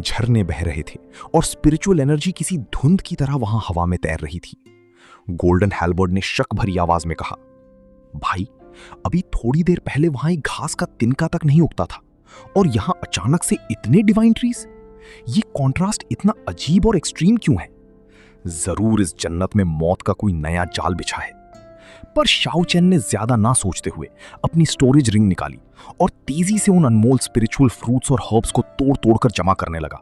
झरने बह रहे थे और स्पिरिचुअल एनर्जी किसी धुंध की तरह वहां हवा में तैर रही थी। गोल्डन हैल्बर्ड ने शक भरी आवाज में कहा, भाई, अभी थोड़ी देर पहले वहां एक घास का तिनका तक नहीं उगता था और यहां अचानक से इतने डिवाइन ट्रीज। ये कॉन्ट्रास्ट इतना अजीब और एक्सट्रीम क्यों है? जरूर इस जन्नत में मौत का कोई नया जाल बिछा है। पर शाओ चेन ने ज्यादा ना सोचते हुए अपनी स्टोरेज रिंग निकाली और तेजी से उन अनमोल स्पिरिचुअल फ्रूट्स और हर्ब्स को तोड़ तोड़कर जमा करने लगा।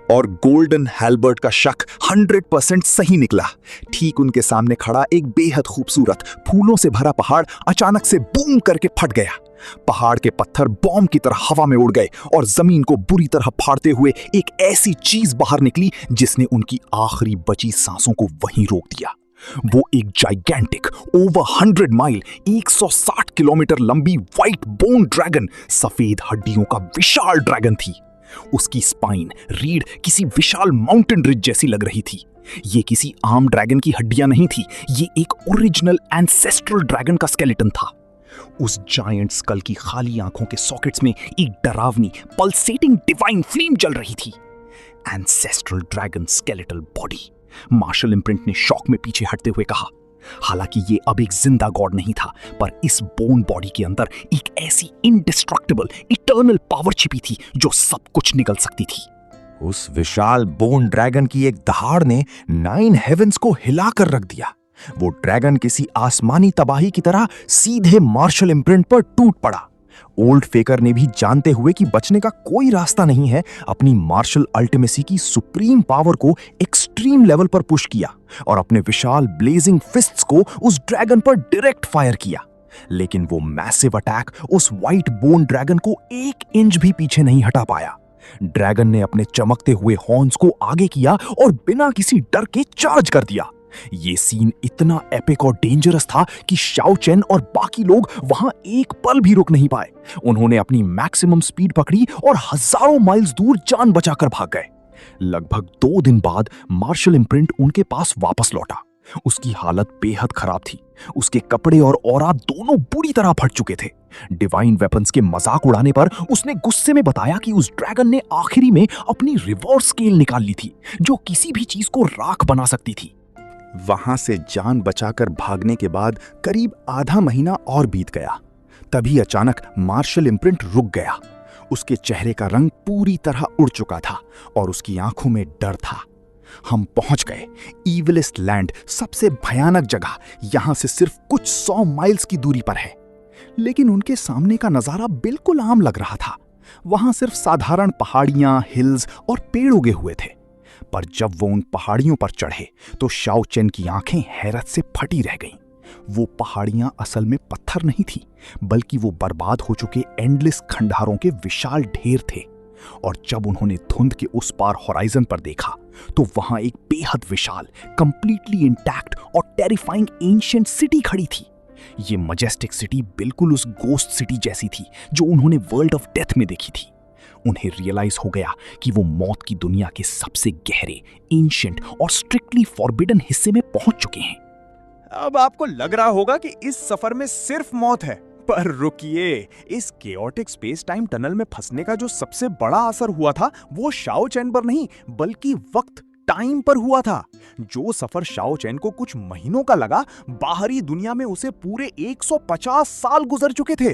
और गोल्डन हैल्बर्ट का शक 100% सही निकला। ठीक उनके सामने खड़ा एक बेहद खूबसूरत फूलों से भरा पहाड़ अचानक से बूम करके फट गया। पहाड़ के पत्थर बॉम्ब की तरह हवा में उड़ गए और जमीन को बुरी तरह फाड़ते हुए एक ऐसी चीज बाहर निकली जिसने उनकी आखिरी बची सांसों को वहीं रोक दिया। वो एक जाइगेंटिक ओवर 100 माइल 160 किलोमीटर लंबी व्हाइट बोन ड्रैगन, सफेद हड्डियों का विशाल ड्रैगन थी। उसकी स्पाइन रीढ़ किसी विशाल माउंटेन रिज जैसी लग रही थी। ये किसी आम ड्रैगन की हड्डियां नहीं थी, ये एक ओरिजिनल एंसेस्ट्रल ड्रैगन का स्केलेटन था। उस जायंट स्कल की खाली आंखों के सॉकेट्स में एक डरावनी पल्सेटिंग डिवाइन फ्लेम जल रही थी। Ancestral dragon skeletal body. Martial imprint ने शॉक में पीछे हटते हुए कहा, हालांकि ये अब एक जिंदा गॉड नहीं था, पर इस बोन बॉडी के अंदर एक ऐसी इंडिस्ट्रक्टिबल इटर्नल पावर छिपी थी जो सब कुछ निगल सकती थी। उस विशाल बोन ड्रैगन की एक दहाड़ ने 9 हेवेंस को हिलाकर रख दिया। वो ड्रैगन किसी आसमानी तबाही की तरह सीधे मार्शल इम्प्रिंट पर टूट पड़ा। ओल्ड फेकर ने भी जानते हुए कि बचने का कोई रास्ता नहीं है, अपनी मार्शल अल्टीमेसी की सुप्रीम पावर को एक्सट्रीम लेवल पर पुश किया और अपने विशाल ब्लेजिंग फिस्ट्स को उस ड्रैगन पर डायरेक्ट फायर किया। लेकिन वो मैसिव अटैक उस व्हाइट बोन ड्रैगन को 1 इंच भी पीछे नहीं हटा पाया। ड्रैगन ने अपने चमकते हुए हॉर्न्स को आगे किया और बिना किसी डर के चार्ज कर दिया। ये सीन इतना एपिक और डेंजरस था कि शाओ चेन और बाकी लोग वहां एक पल भी रुक नहीं पाए। उन्होंने अपनी मैक्सिमम स्पीड पकड़ी और हजारों माइल्स दूर जान बचाकर भाग गए। लगभग 2 दिन बाद मार्शल इम्प्रिंट उनके पास वापस लौटा। उसकी हालत बेहद खराब थी। उसके कपड़े और ऑरा दोनों बुरी तरह फट चुके थे। डिवाइन वेपन्स के मजाक उड़ाने पर उसने गुस्से में बताया कि उस ड्रैगन ने आखिरी में अपनी रिवर्स स्केल निकाल ली थी, जो किसी भी चीज को राख बना सकती थी। वहां से जान बचाकर भागने के बाद करीब आधा महीना और बीत गया। तभी अचानक मार्शल इम्प्रिंट रुक गया। उसके चेहरे का रंग पूरी तरह उड़ चुका था और उसकी आंखों में डर था। हम पहुंच गए, ईविलेस्ट लैंड, सबसे भयानक जगह, यहां से सिर्फ कुछ 100 माइल्स की दूरी पर है। लेकिन उनके सामने का नजारा बिल्कुल आम लग रहा था। वहां सिर्फ साधारण पहाड़ियां, हिल्स और पेड़ उगे हुए थे। पर जब वो उन पहाड़ियों पर चढ़े तो शाओ चेन की आंखें हैरत से फटी रह गईं। वो पहाड़ियां असल में पत्थर नहीं थी, बल्कि वो बर्बाद हो चुके एंडलेस खंडहरों के विशाल ढेर थे। और जब उन्होंने धुंध के उस पार होराइजन पर देखा तो वहां एक बेहद विशाल, कंप्लीटली इंटैक्ट और टेरिफाइंग एंशिएंट सिटी खड़ी थी। ये मजेस्टिक सिटी बिल्कुल उस गोस्ट सिटी जैसी थी जो उन्होंने वर्ल्ड ऑफ डेथ में देखी थी। उन्हें रियलाइज हो गया कि वो मौत की दुनिया के सबसे गहरे, एंशिएंट और स्ट्रिक्टली फॉरबिडन हिस्से में पहुंच चुके हैं। अब आपको लग रहा होगा कि इस सफर में सिर्फ मौत है, पर रुकिए, इस केओटिक स्पेस टाइम टनल में फंसने का जो सबसे बड़ा असर हुआ था वो शाओ चेन पर नहीं, बल्कि वक्त, टाइम पर हुआ था। जो सफर शाओ चेन को कुछ महीनों का लगा, बाहरी दुनिया में उसे पूरे 150 साल गुजर चुके थे।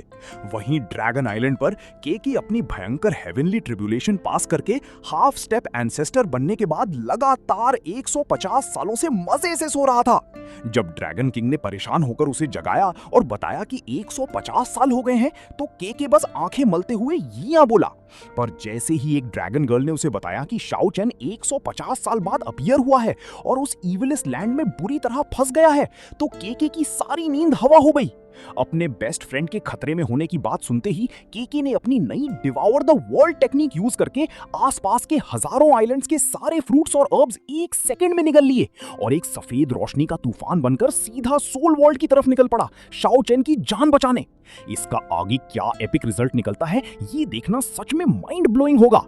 वहीं ड्रैगन आइलैंड पर केकी अपनी भयंकर हेवनली ट्रिब्यूलेशन पास करके हाफ स्टेप एंसेस्टर बनने के बाद लगातार 150 सालों से मजे से सो रहा था। जब ड्रैगन किंग ने परेशान होकर उसे जगाया और बताया कि 150 साल हो गए हैं, तो केके बस आंखें मलते हुए यियां बोला। पर जैसे ही एक ड्रैगन गर्ल ने उसे बताया कि शाओ चेन 150 साल बाद अपीयर हुआ है और उस ईविलेस्ट लैंड में बुरी तरह फंस गया है, तो केके की सारी नींद हवा हो गई। अपने बेस्ट फ्रेंड के खतरे में होने की बात सुनते ही केके ने अपनी नई devour the world technique use करके आसपास के हजारों आइलैंड्स के सारे फ्रूट्स और हर्ब्स 1 सेकंड में निगल लिए और एक सफेद रोशनी का तूफान बनकर सीधा सोल वर्ल्ड की तरफ निकल पड़ा, शाओ चेन की जान बचाने। इसका आगे क्या एपिक रिजल्ट निकलता है, ये देखना सच में माइंड ब्लोइंग होगा।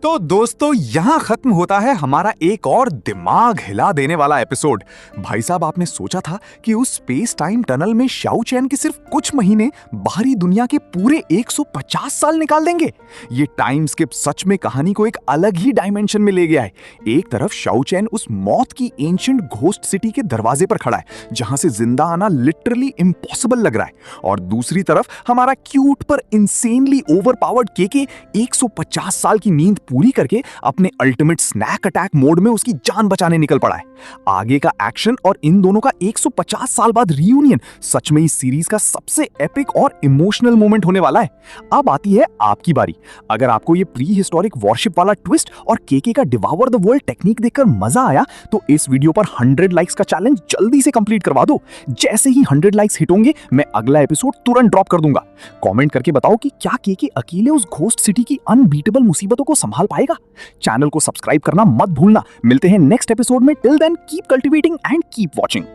तो दोस्तों, यहां खत्म होता है हमारा एक और दिमाग हिला देने वाला एपिसोड। भाई साहब, आपने सोचा था कि उस स्पेस टाइम टनल में शाओ चेन के सिर्फ कुछ महीने बाहरी दुनिया के पूरे 150 साल निकाल देंगे? ये टाइम स्किप सच में कहानी को एक अलग ही डायमेंशन में ले गया है। एक तरफ शाओ चेन उस मौत की एंशिएंट घोस्ट सिटी के दरवाजे पर खड़ा है, जहां से जिंदा आना लिटरली इम्पॉसिबल लग रहा है, और दूसरी तरफ हमारा क्यूट पर इंसेनली ओवरपावर्ड केके 150 साल की नींद पूरी करके अपने अल्टीमेट स्नैक अटैक मोड में उसकी जान बचाने निकल पड़ा है। आगे का एक्शन और इन दोनों का 150 साल बाद रियूनियन सच में इस सीरीज का सबसे एपिक और इमोशनल मोमेंट होने वाला है। अब आती है आपकी बारी। अगर आपको ये प्री हिस्टोरिक वॉरशिप वाला ट्विस्ट और केके का डिवावर द वर्ल्ड टेक्निक देखकर मजा आया, तो इस वीडियो पर 100 लाइक्स का चैलेंज जल्दी से कंप्लीट करवा दो। जैसे ही 100 लाइक्स हिट होंगे, मैं अगला एपिसोड तुरंत ड्रॉप कर दूंगा। कमेंट करके बताओ कि क्या केके अकेले उस घोस्ट सिटी की अनबीटेबल मुसीबतों को संभाल पाएगा। चैनल को सब्सक्राइब करना मत भूलना। मिलते हैं नेक्स्ट एपिसोड में। Till then keep cultivating and keep watching.